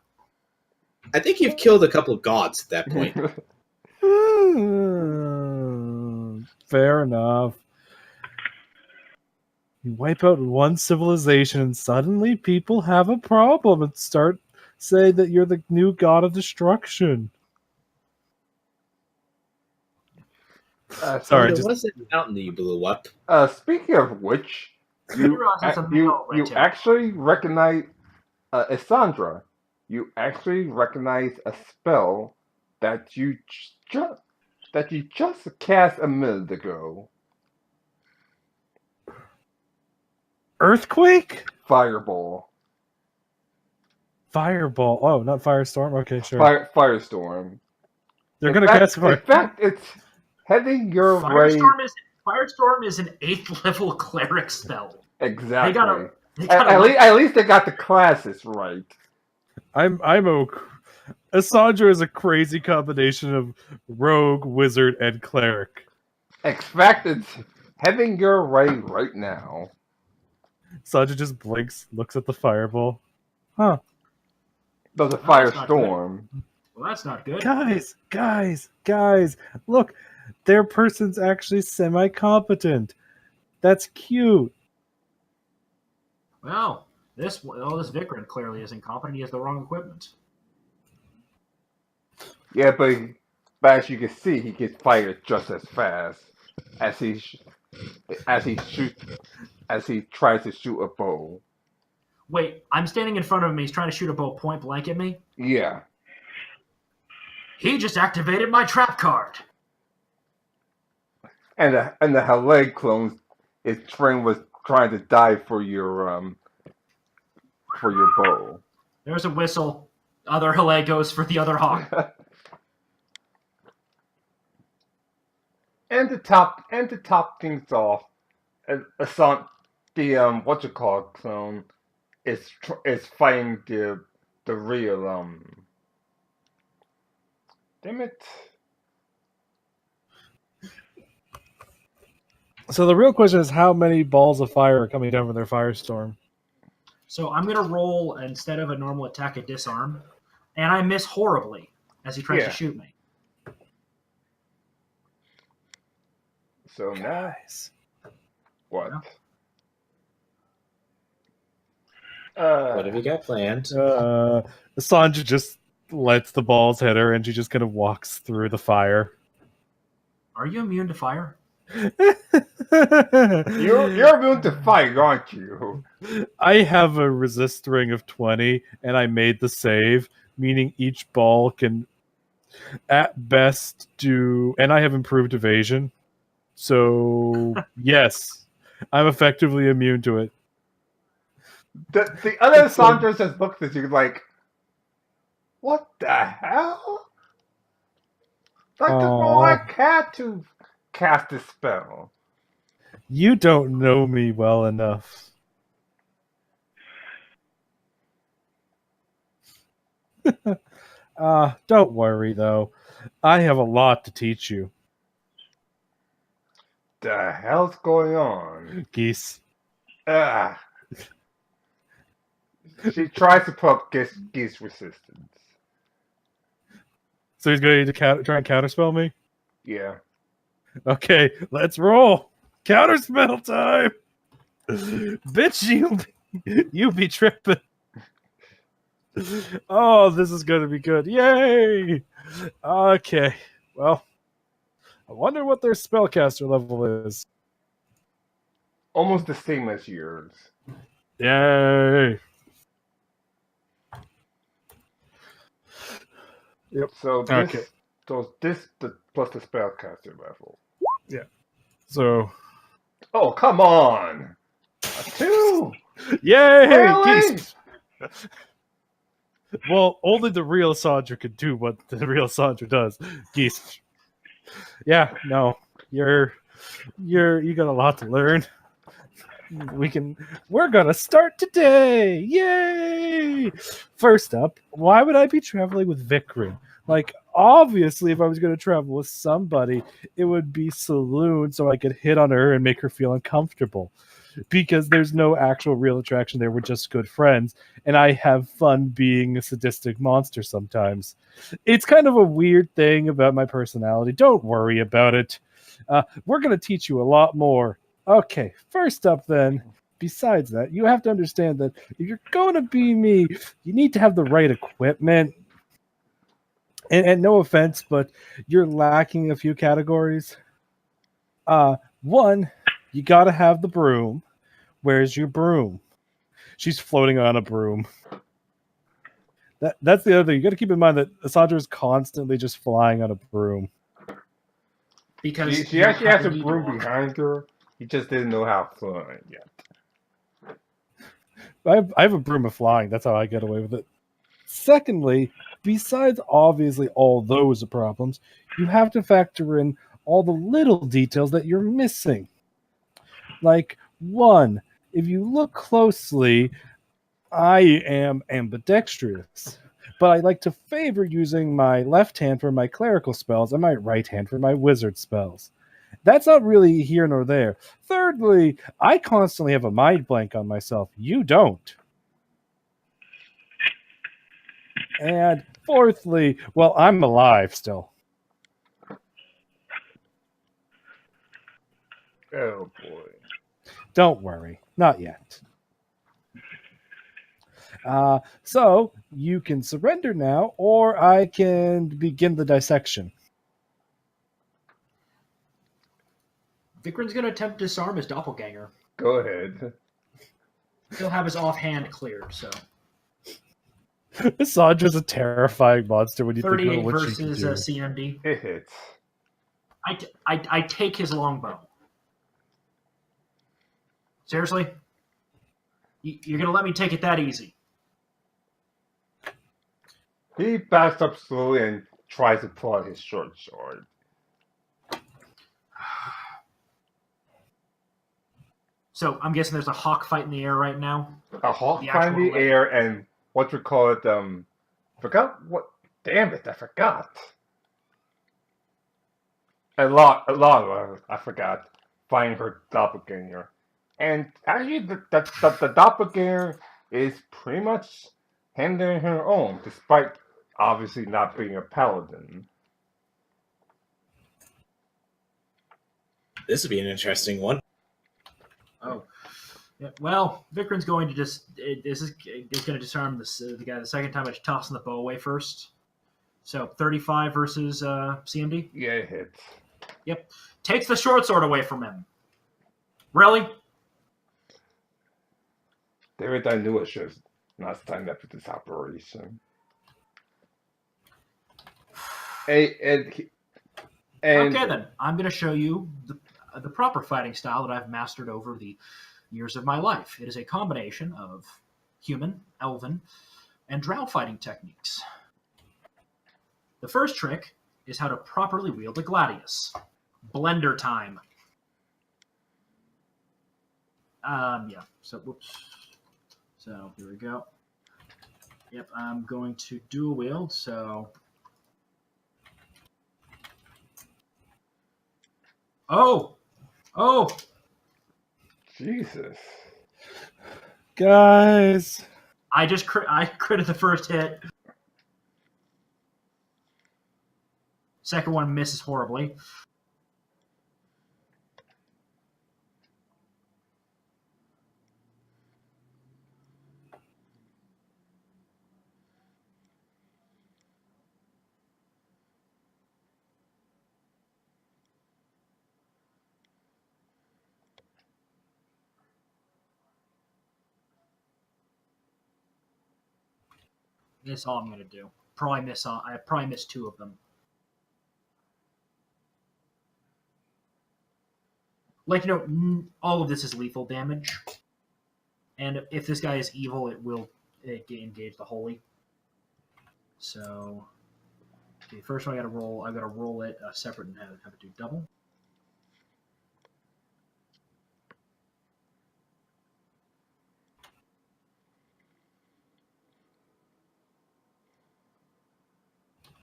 I think you've killed a couple of gods at that point. Fair enough. You wipe out one civilization and suddenly people have a problem and start saying that you're the new god of destruction. Sorry, There was a mountain that you blew up. Speaking of which, you actually recognize Essandra. You actually recognize a spell that you just cast a minute ago. Earthquake? Fireball. Fireball. Oh, not Firestorm? Okay, sure. Firestorm. They're going to cast fire. In fact, it's heading your way. Firestorm is an 8th level cleric spell. Exactly. At least they got the classes right. Asandra is a crazy combination of rogue, wizard, and cleric. In fact, it's heading your way right now. Asandra just blinks, looks at the fireball. Huh. There's a firestorm. Well, that's not good. Guys, look, their person's actually semi-competent. That's cute. Well, this Vicarin clearly is incompetent. He has the wrong equipment. Yeah, but as you can see, he gets fired just as fast as he tries to shoot a bow. Wait, I'm standing in front of him. He's trying to shoot a bow point blank at me. Yeah. He just activated my trap card. And the Haleg clones, his friend was trying to die for your bow. There's a whistle. Other Halle goes for the other hawk. And to top things off, the clone is fighting the real damn it. So the real question is, how many balls of fire are coming down from their firestorm? So I'm going to roll, instead of a normal attack, a disarm. And I miss horribly as he tries Yeah. to shoot me. So now Guys. what? What have you got planned? Sandra just lets the balls hit her, and she just kind of walks through the fire. Are you immune to fire? You're immune to fire, aren't you? I have a resist ring of 20, and I made the save, meaning each ball can, at best, do... And I have improved evasion. So, yes, I'm effectively immune to it. The other It's Sandra just looks at you like, what the hell? Like the I had to cast a spell. You don't know me well enough. Don't worry, though. I have a lot to teach you. The hell's going on? Geese. Ah. She tries to put up geese resistance. So he's going to try and counterspell me? Yeah. Okay, let's roll. Counterspell time. Bitch, you be tripping. Oh, this is going to be good. Yay. Okay, well, I wonder what their spellcaster level is. Almost the same as yours. Yay. Yep. So Okay. this plus the spellcaster level. So, Oh, come on! A 2! yay! Really? Geese. Well, only the real Sandra could do what the real Sandra does. Geese. Yeah, no. You got a lot to learn. We're gonna start today. Yay! First up, why would I be traveling with Vikrin? Like, obviously, if I was gonna travel with somebody, it would be Saloon, so I could hit on her and make her feel uncomfortable. Because there's no actual real attraction there. We're just good friends, and I have fun being a sadistic monster sometimes. It's kind of a weird thing about my personality. Don't worry about it. We're going to teach you a lot more. Okay, first up then, besides that, you have to understand that if you're going to be me, you need to have the right equipment. And no offense, but you're lacking a few categories. One, you got to have the broom. Where's your broom? She's floating on a broom. That's the other thing. You got to keep in mind that Sandra is constantly just flying on a broom. Because She actually has a broom behind her. He just didn't know how to fly it yet. I have a broom of flying. That's how I get away with it. Secondly, besides obviously all those problems, you have to factor in all the little details that you're missing. Like, one, if you look closely, I am ambidextrous, but I like to favor using my left hand for my clerical spells and my right hand for my wizard spells. That's not really here nor there. Thirdly, I constantly have a mind blank on myself. You don't. And fourthly, well, I'm alive still. Oh boy. Don't worry. Not yet. So you can surrender now, or I can begin the dissection. Vikrin's going to attempt to disarm his doppelganger. Go ahead. He'll have his offhand cleared, so. Sandra's a terrifying monster when you think about 38 what she can versus do. CMD. It hits. I take his longbow. Seriously? You're going to let me take it that easy? He backs up slowly and tries to pull out his short sword. So I'm guessing there's a hawk fight in the air right now. A hawk The find the actual, air and what we call it, forgot what, damn it, I forgot. A lot, I forgot, find her doppelganger. And actually, the doppelganger is pretty much handling her own, despite obviously not being a paladin. This would be an interesting one. Oh. Yeah, well, Vikram's going to just this is going to disarm the guy the second time by tossing the bow away first. So 35 versus CMD. Yeah, it hits. Yep, takes the short sword away from him. Really? David, I knew I should have not signed up for this operation. And Okay, then I'm going to show you the proper fighting style that I've mastered over the years of my life. It is a combination of human, elven, and drow fighting techniques. The first trick is how to properly wield a gladius. Blender time. Yeah. So, whoops. So here we go. Yep, I'm going to dual wield. So, oh, Jesus. Guys, I critted the first hit. Second one misses horribly. That's all I'm gonna do. I probably miss two of them. Like, all of this is lethal damage, and if this guy is evil, it will engage the holy. So, okay, first I gotta roll it separate and have it do double.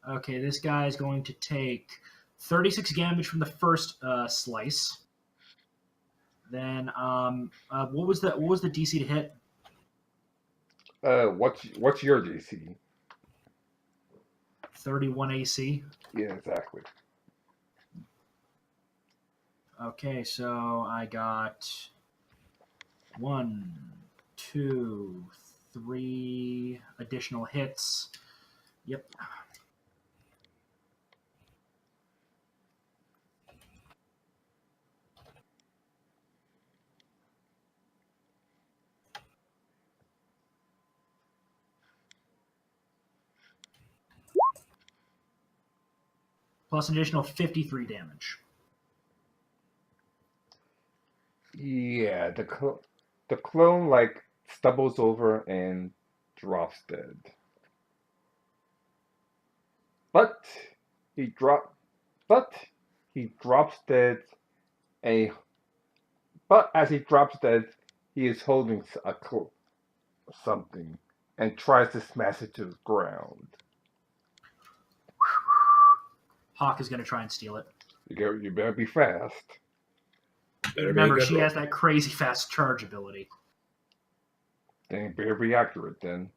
Okay, this guy is going to take 36 damage from the first slice. Then, what was the DC to hit? What's your DC? 31 AC. Yeah, exactly. Okay, so I got 1, 2, 3 additional hits. Yep. Plus an additional 53 damage. Yeah, the clone like stumbles over and drops dead. But he drop but he drops dead a but as he drops dead, he is holding something and tries to smash it to the ground. Hawk is going to try and steal it. You better be fast. Better be a Remember, good she roll. has that crazy fast charge ability. Then you better be accurate then.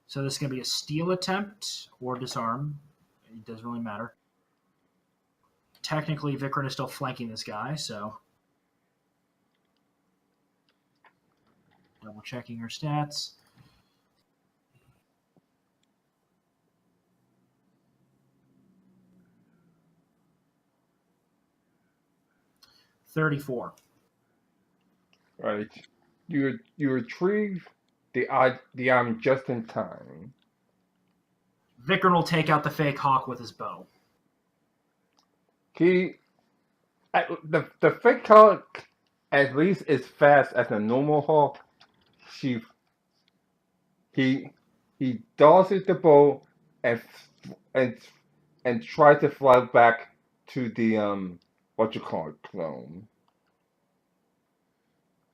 So this is going to be a steal attempt or disarm. It doesn't really matter. Technically, Vikram is still flanking this guy, so... Double checking her stats. $34. Right. You retrieve I'm just in time. Vikram will take out the fake hawk with his bow. He the fake hawk at least is fast as a normal hawk. She he he dodges the bow and and and tries to fly back to the what you call it clone.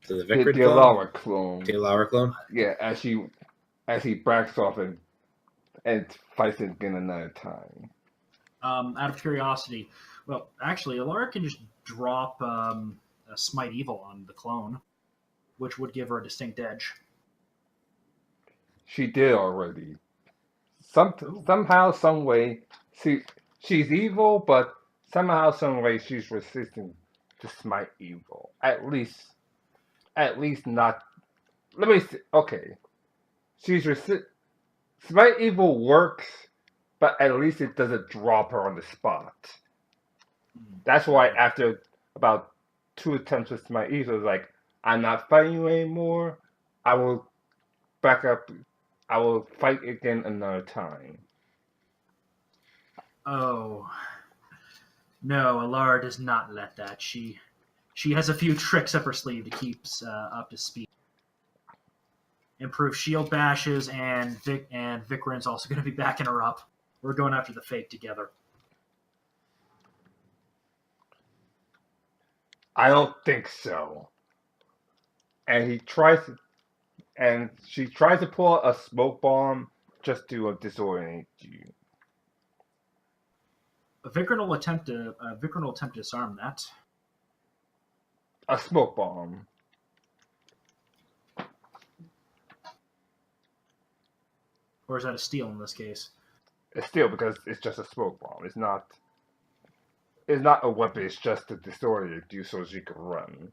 To the The Vicrid the clone? Alara clone. The Alara clone? Yeah, as he backs off and fights it again another time. Out of curiosity, well, actually, Alara can just drop a Smite Evil on the clone, which would give her a distinct edge. She did already. Ooh. Somehow, some way, she's evil, but somehow, some way, she's resisting to smite evil. At least not. Let me see. Okay, smite evil works, but at least it doesn't drop her on the spot. That's why after about 2 attempts with smite evil, it's like I'm not fighting you anymore. I will back up. I will fight again another time. Oh no, Alara does not let that. She has a few tricks up her sleeve to keep up to speed. Improve shield bashes, and Vikram's also going to be backing her up. We're going after the fake together. I don't think so. And she tries to pull out a smoke bomb just to disorient you. Vikram will attempt to disarm that. A smoke bomb. Or is that a steal in this case? It's still because it's just a smoke bomb. It's not. It's not a weapon. It's just to disorient you so she can run.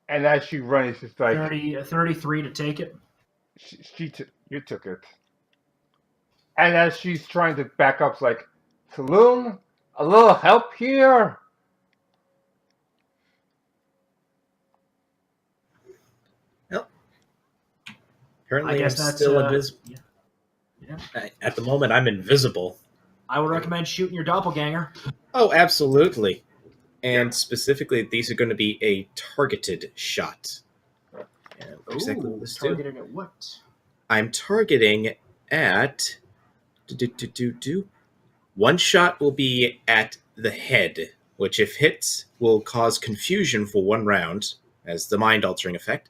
And as she runs, it's like 33 to take it. you took it. And as she's trying to back up, it's like, Saloon, a little help here. Nope. I Apparently, I'm guess that's still invisible. Yeah. At the moment, I'm invisible. I would recommend shooting your doppelganger. Oh, absolutely. And specifically, these are going to be a targeted shot. And exactly what this do. Targeted at what? I'm targeting at. One shot will be at the head, which, if hits, will cause confusion for 1 round as the mind altering effect.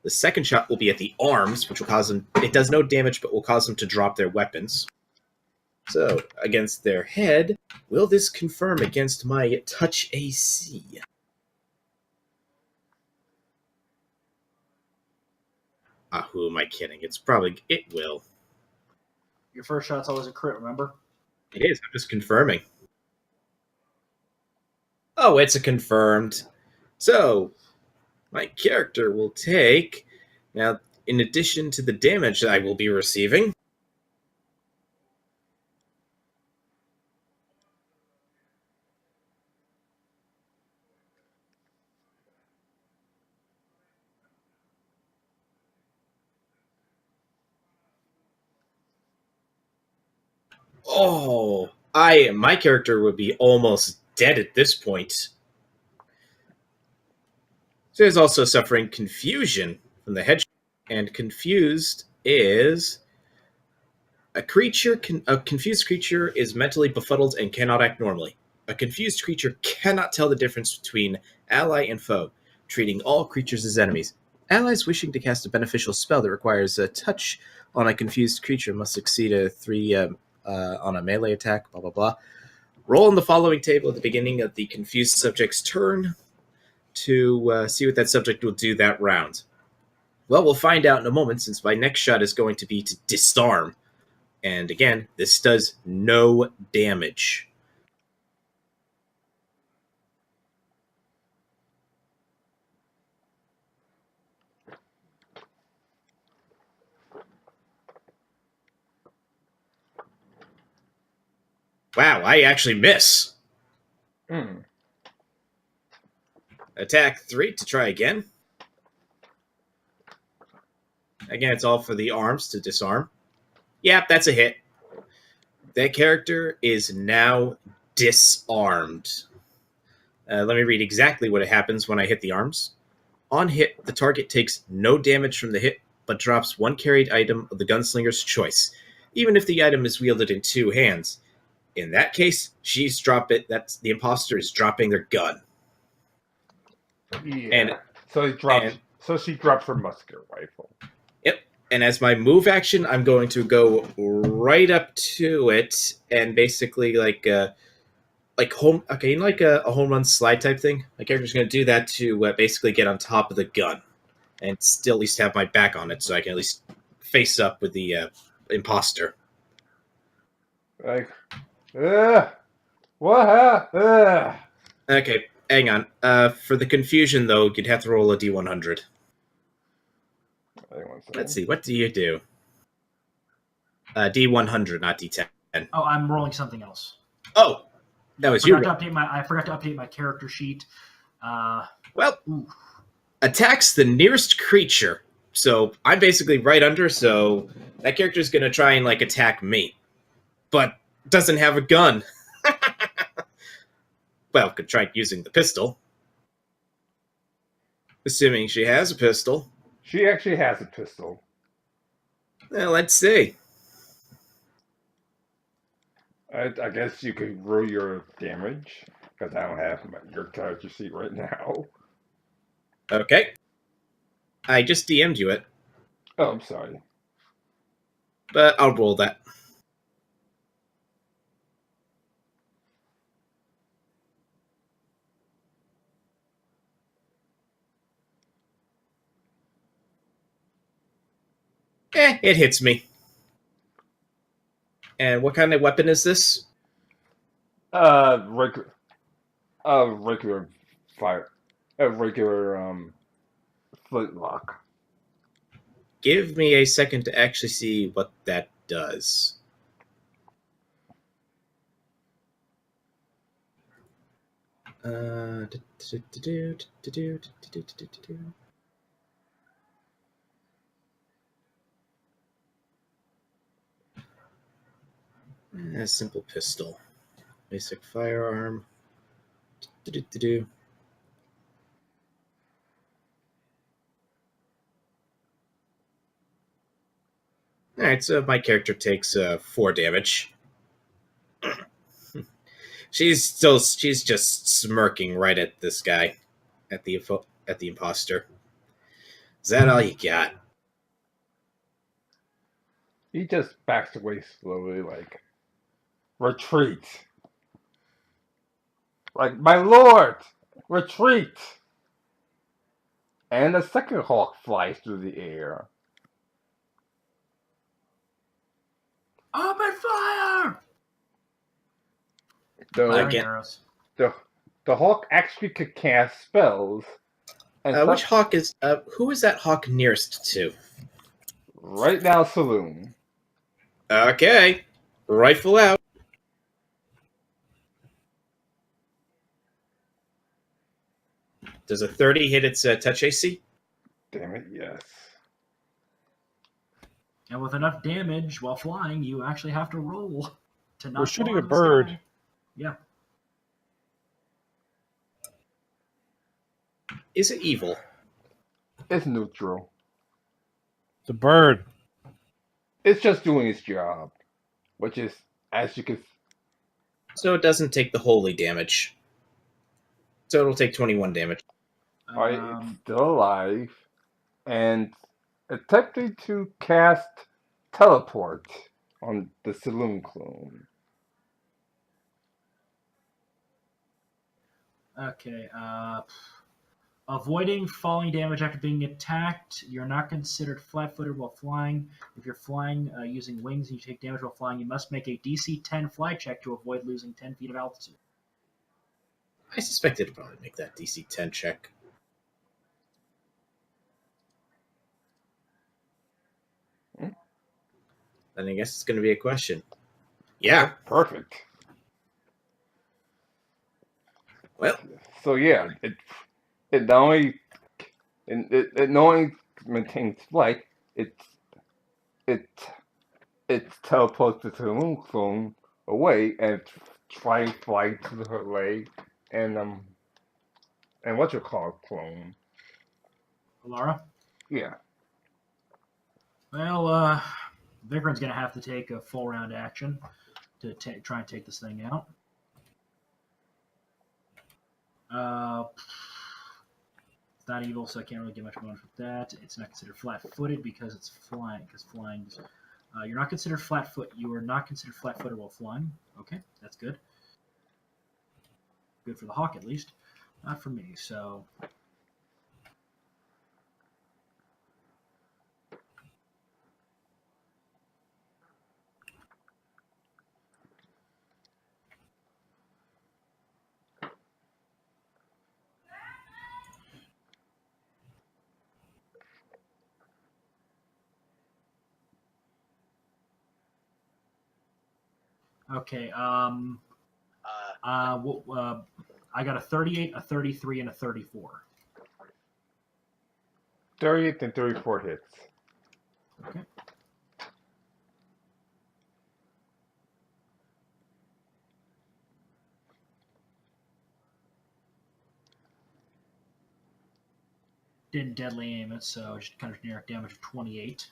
The second shot will be at the arms, which will cause them. It does no damage, but will cause them to drop their weapons. So, against their head, will this confirm against my touch AC? Who am I kidding? It will. Your first shot's always a crit, remember? It is. I'm just confirming. Oh, it's a confirmed. So, my character will take. Now, in addition to the damage that I will be receiving. Oh, my character would be almost dead at this point. So he's also suffering confusion from the headshot, and confused is a confused creature is mentally befuddled and cannot act normally. A confused creature cannot tell the difference between ally and foe, treating all creatures as enemies. Allies wishing to cast a beneficial spell that requires a touch on a confused creature must succeed a 3 on a melee attack, blah, blah, blah. Roll in the following table at the beginning of the confused subject's turn to see what that subject will do that round. Well, we'll find out in a moment, since my next shot is going to be to disarm. And again, this does no damage. Wow, I actually miss. Hmm. Attack 3 to try again. Again, it's all for the arms to disarm. Yep, that's a hit. That character is now disarmed. Let me read exactly what happens when I hit the arms. On hit, the target takes no damage from the hit, but drops one carried item of the gunslinger's choice, even if the item is wielded in two hands. In that case, she's drop it. That's the imposter is dropping their gun, and Yeah. So he drops. and So she drops her musket rifle. yep. And as my move action, I'm going to go right up to it and basically like home. Okay, like a home run slide type thing. My character's going to do that to basically get on top of the gun and still at least have my back on it, so I can at least face up with the imposter. Like, what? Okay, hang on. For the confusion though, you'd have to roll a d100. Hang on a second. Let's see. What do you do? D100, not D10. Oh, I'm rolling something else. Oh, that was you. I forgot to update my character sheet. Well, Ooh. attacks the nearest creature. So I'm basically right under. So that character's gonna try and like attack me, but doesn't have a gun. Well, could try using the pistol, assuming she has a pistol. She actually has a pistol. Well, let's see. I guess you could roll your damage because I don't have your character sheet right now. Okay. I just DM'd you it, Oh, I'm sorry. but I'll roll that. It hits me. And what kind of weapon is this? Regular, regular fire, regular flintlock. Give me a second to actually see what that does. A simple pistol. Basic firearm. Alright, so my character takes 4 damage. She's just smirking right at this guy, at the imposter. Is that all you got? He just backs away slowly, like retreat. Like, my lord, retreat! And a second hawk flies through the air. Open fire! The, Firing Again. arrows. the hawk actually could cast spells. And Which hawk is? Who is that hawk nearest to? right now, Saloon. Okay, rifle out. Does a 30 hit its touch AC? Damn it, yes. And with enough damage while flying, you actually have to roll to not We're shooting fall a out of the sky. bird. Yeah. Is it evil? It's neutral. It's a bird. It's just doing its job, which is, as you can. So it doesn't take the holy damage. So it'll take 21 damage. It's still alive and attempting to cast teleport on the Saloon clone. Okay. Avoiding falling damage after being attacked. You're not considered flat-footed while flying. If you're flying using wings and you take damage while flying, you must make a DC 10 fly check to avoid losing 10 feet of altitude. I suspect it'll probably make that DC 10 check. Then I guess it's going to be a question. Yeah. Perfect. Well, So yeah, it not only it not only maintains flight, it it it teleports the Saloon clone away and try and fly to the Hooray and what you call clone. Alara? Yeah. Well, Vikram's going to have to take a full round action to try and take this thing out. It's not evil, so I can't really get much bonus with that. It's not considered flat-footed because it's flying. Because flying, you're not considered flat-foot. You are not considered flat-footed while flying. Okay, that's good. Good for the hawk, at least. Not for me. So. Okay. I got a 38, a 33, and a 34. 30th and 34 hits. Okay. Didn't deadly aim it, so just kind of generic damage of 28.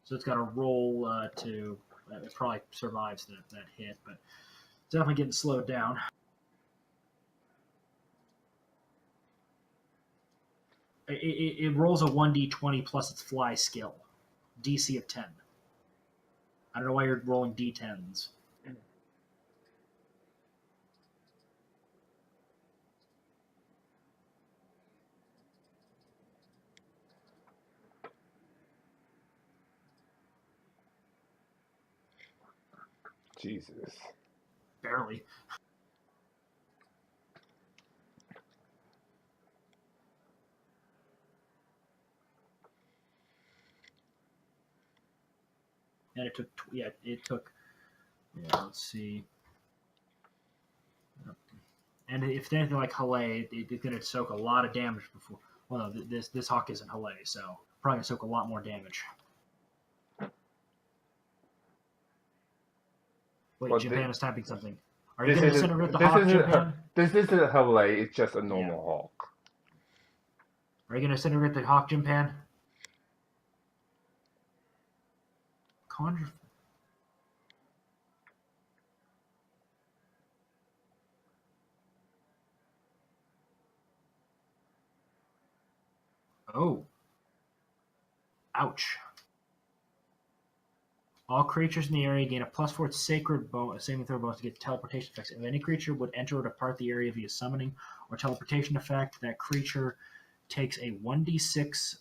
So it's got a roll to. It probably survives that hit, but it's definitely getting slowed down. It rolls a 1d20 plus its fly skill, DC of 10. I don't know why you're rolling d10s. Jesus. Barely. And it took, let's see. And if it's anything like Halay, it's going to soak a lot of damage before. Well, no, this hawk isn't Halay, so probably going to soak a lot more damage. Wait, Well, Jimpan is typing something. Are you going to disintegrate the this hawk, isn't Jimpan? this isn't Hooray, it's just a normal hawk. Are you going to disintegrate the hawk, Jimpan? Conjure. Oh. Ouch. All creatures in the area gain a +4 sacred saving throw bonus to get teleportation effects. If any creature would enter or depart the area via summoning or teleportation effect, that creature takes a 1d6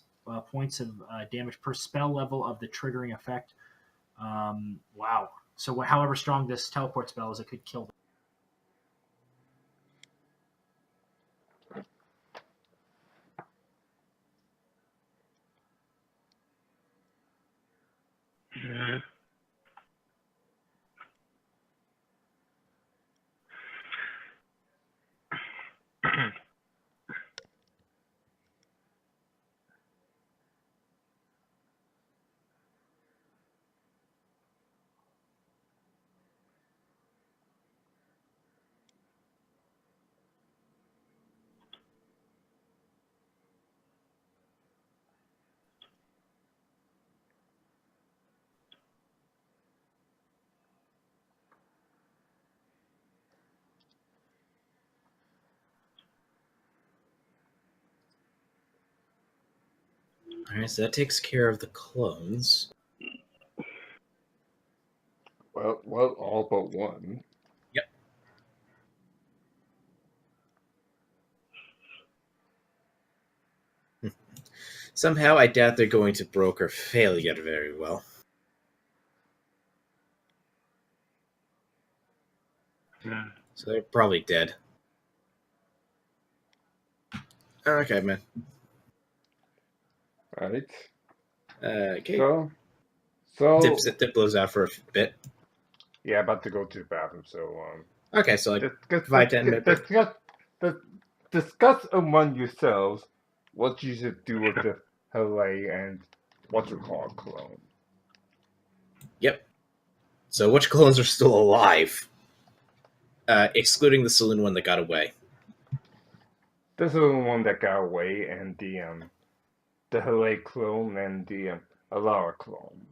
points of damage per spell level of the triggering effect. Wow. So however strong this teleport spell is, it could kill them. Mhm. all right, so that takes care of the clones. Well, all but one. Yep. Somehow, I doubt they're going to broker failure very well. Yeah. So they're probably dead. Okay, man. Right. Okay. So Dip blows out for a bit. Yeah, about to go to the bathroom. So Okay, so like discuss, 5-10 minute break. discuss among yourselves what you should do with the Hooray and what's it called clone. Yep. So which clones are still alive? Excluding the saloon one that got away. This is the one that got away, and the Hooray clone and the Alara clone.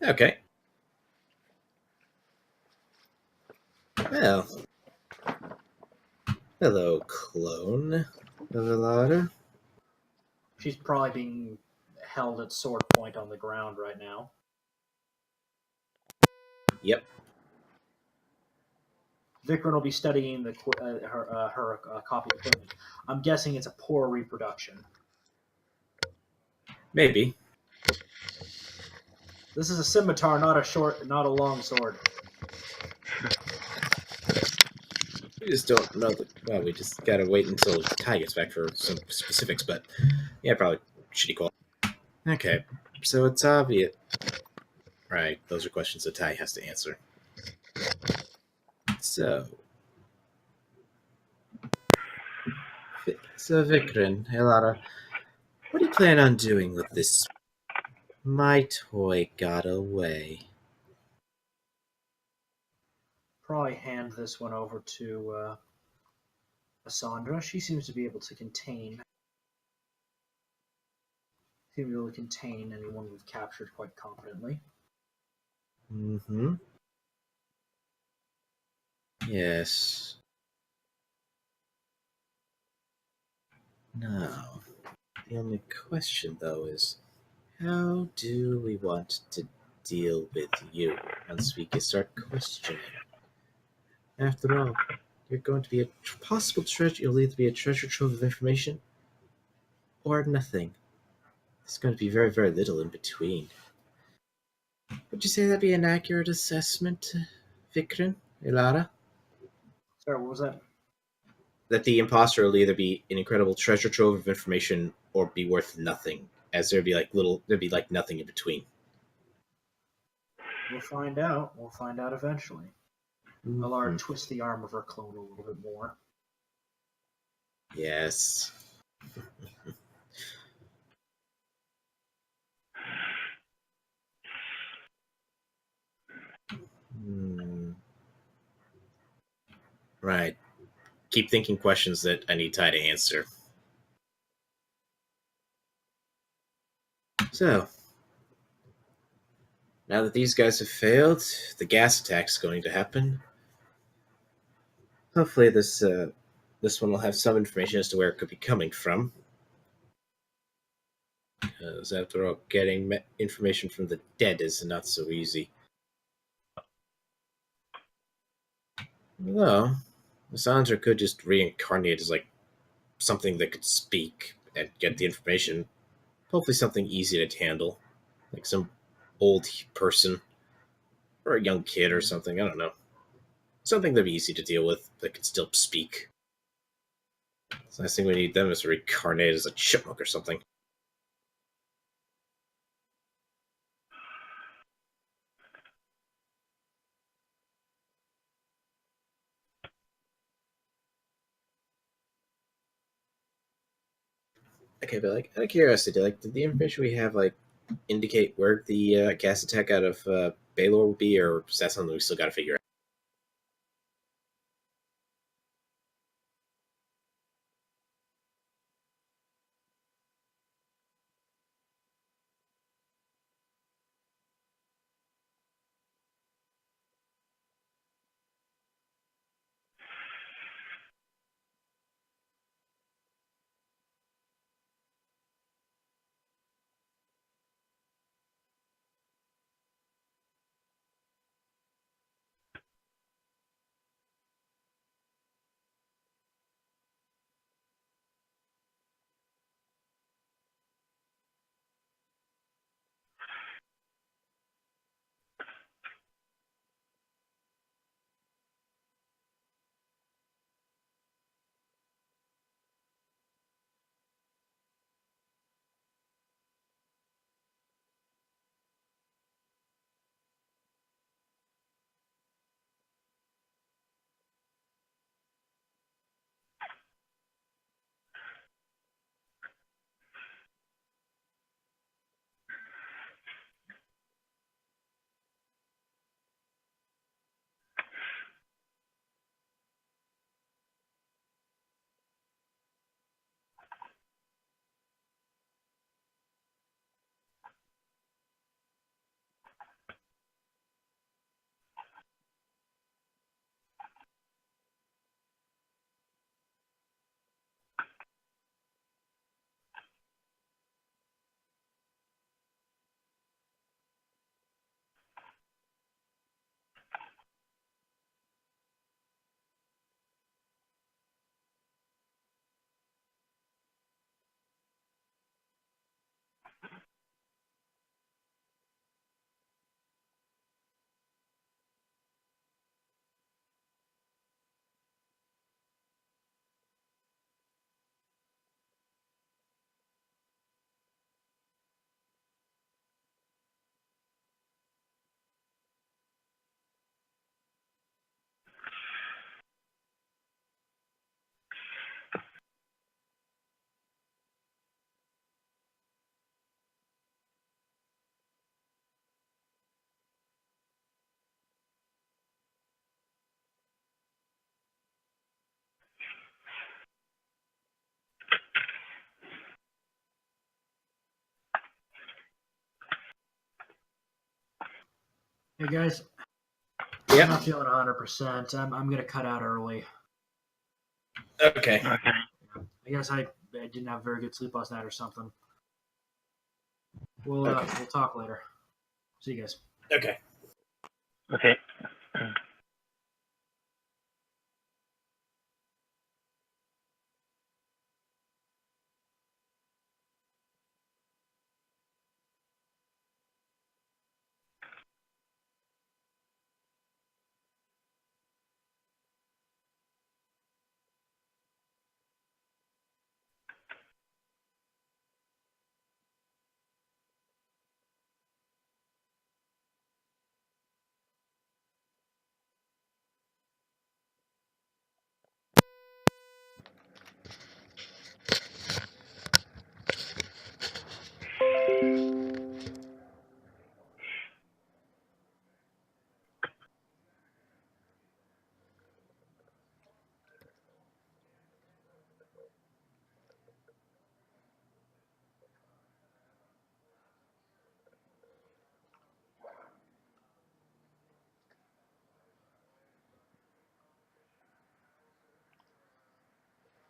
Okay. Well, hello, clone. Avalada. She's probably being held at sword point on the ground right now. Yep. Vikram will be studying her copy of equipment. I'm guessing it's a poor reproduction. Maybe. This is a scimitar, not a long sword. We just don't know the. Well, we just gotta wait until Ty gets back for some specifics, but yeah, probably shitty call. Okay, so it's obvious. Right, those are questions that Ty has to answer. So, Vikran, Elara, what do you plan on doing with this? My toy got away. Probably hand this one over to Cassandra. She seems to be able to contain. Anyone we've captured quite confidently. Mm-hmm. Yes. Now, the only question, though, is how do we want to deal with you once we start questioning? After all, you're going to be a possible treasure. You'll either be a treasure trove of information or nothing. There's going to be very, very little in between. Would you say that'd be an accurate assessment, Vikran, Ilara? Sorry, what was that? That the imposter will either be an incredible treasure trove of information or be worth nothing, as there'd be like nothing in between. We'll find out. We'll find out eventually. Alara twists the arm of her clone a little bit more. Yes. Right. Keep thinking questions that I need Ty to answer. So, now that these guys have failed, the gas attack's going to happen. Hopefully, this one will have some information as to where it could be coming from. Because after all, getting information from the dead is not so easy. Although, Sandra could just reincarnate as like something that could speak and get the information. Hopefully, something easy to handle, like some old person or a young kid or something. I don't know. Something that'd be easy to deal with that could still speak. The last thing we need them is to reincarnate as a chipmunk or something. Okay, but like out of curiosity, like did the information we have like indicate where the gas attack out of Baylor will be, or is that something we still got to figure out? Hey guys, Yeah. I'm not feeling 100%. I'm gonna cut out early. Okay. Okay. I guess I didn't have very good sleep last night or something. We'll Okay. we'll talk later. See you guys. Okay. Okay.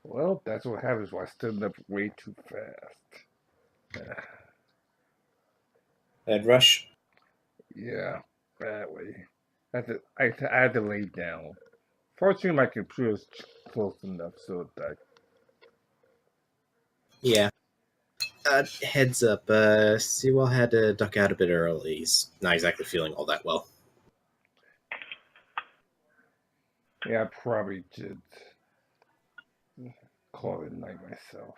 Well, that's what happens when I stood up way too fast. Head rush. Yeah, that way. I had to lay down. Fortunately, my computer's close enough so that Yeah. Heads up. Sewell had to duck out a bit early. He's not exactly feeling all that well. yeah, I probably did call it night myself.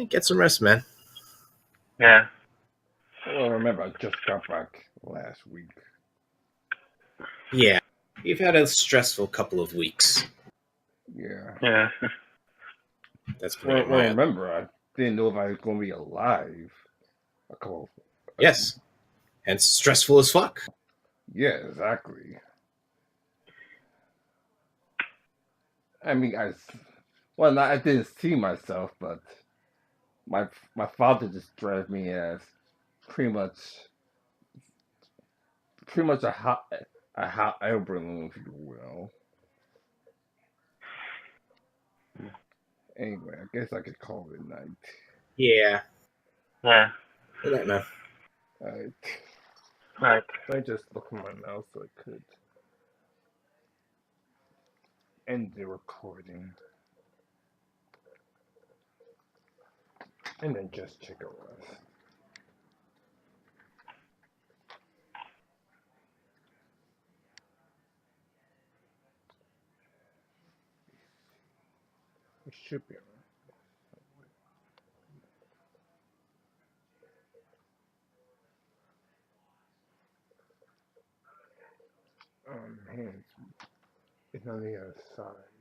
Get some rest, man. Yeah. Well, remember, I just got back last week. Yeah. You've had a stressful couple of weeks. Yeah. Yeah. That's pretty Well, mild. remember, I didn't know if I was going to be alive. A couple. Yes. Hence stressful as fuck. Yeah, exactly. I mean, I didn't see myself, but my father described me as pretty much a hot air balloon, if you will. Anyway, I guess I could call it night. Yeah. Yeah. Good night, man. Alright. Right. I just look at my mouse so I could end the recording. And then just check a rest. It should be alright. Man, it's on the other side.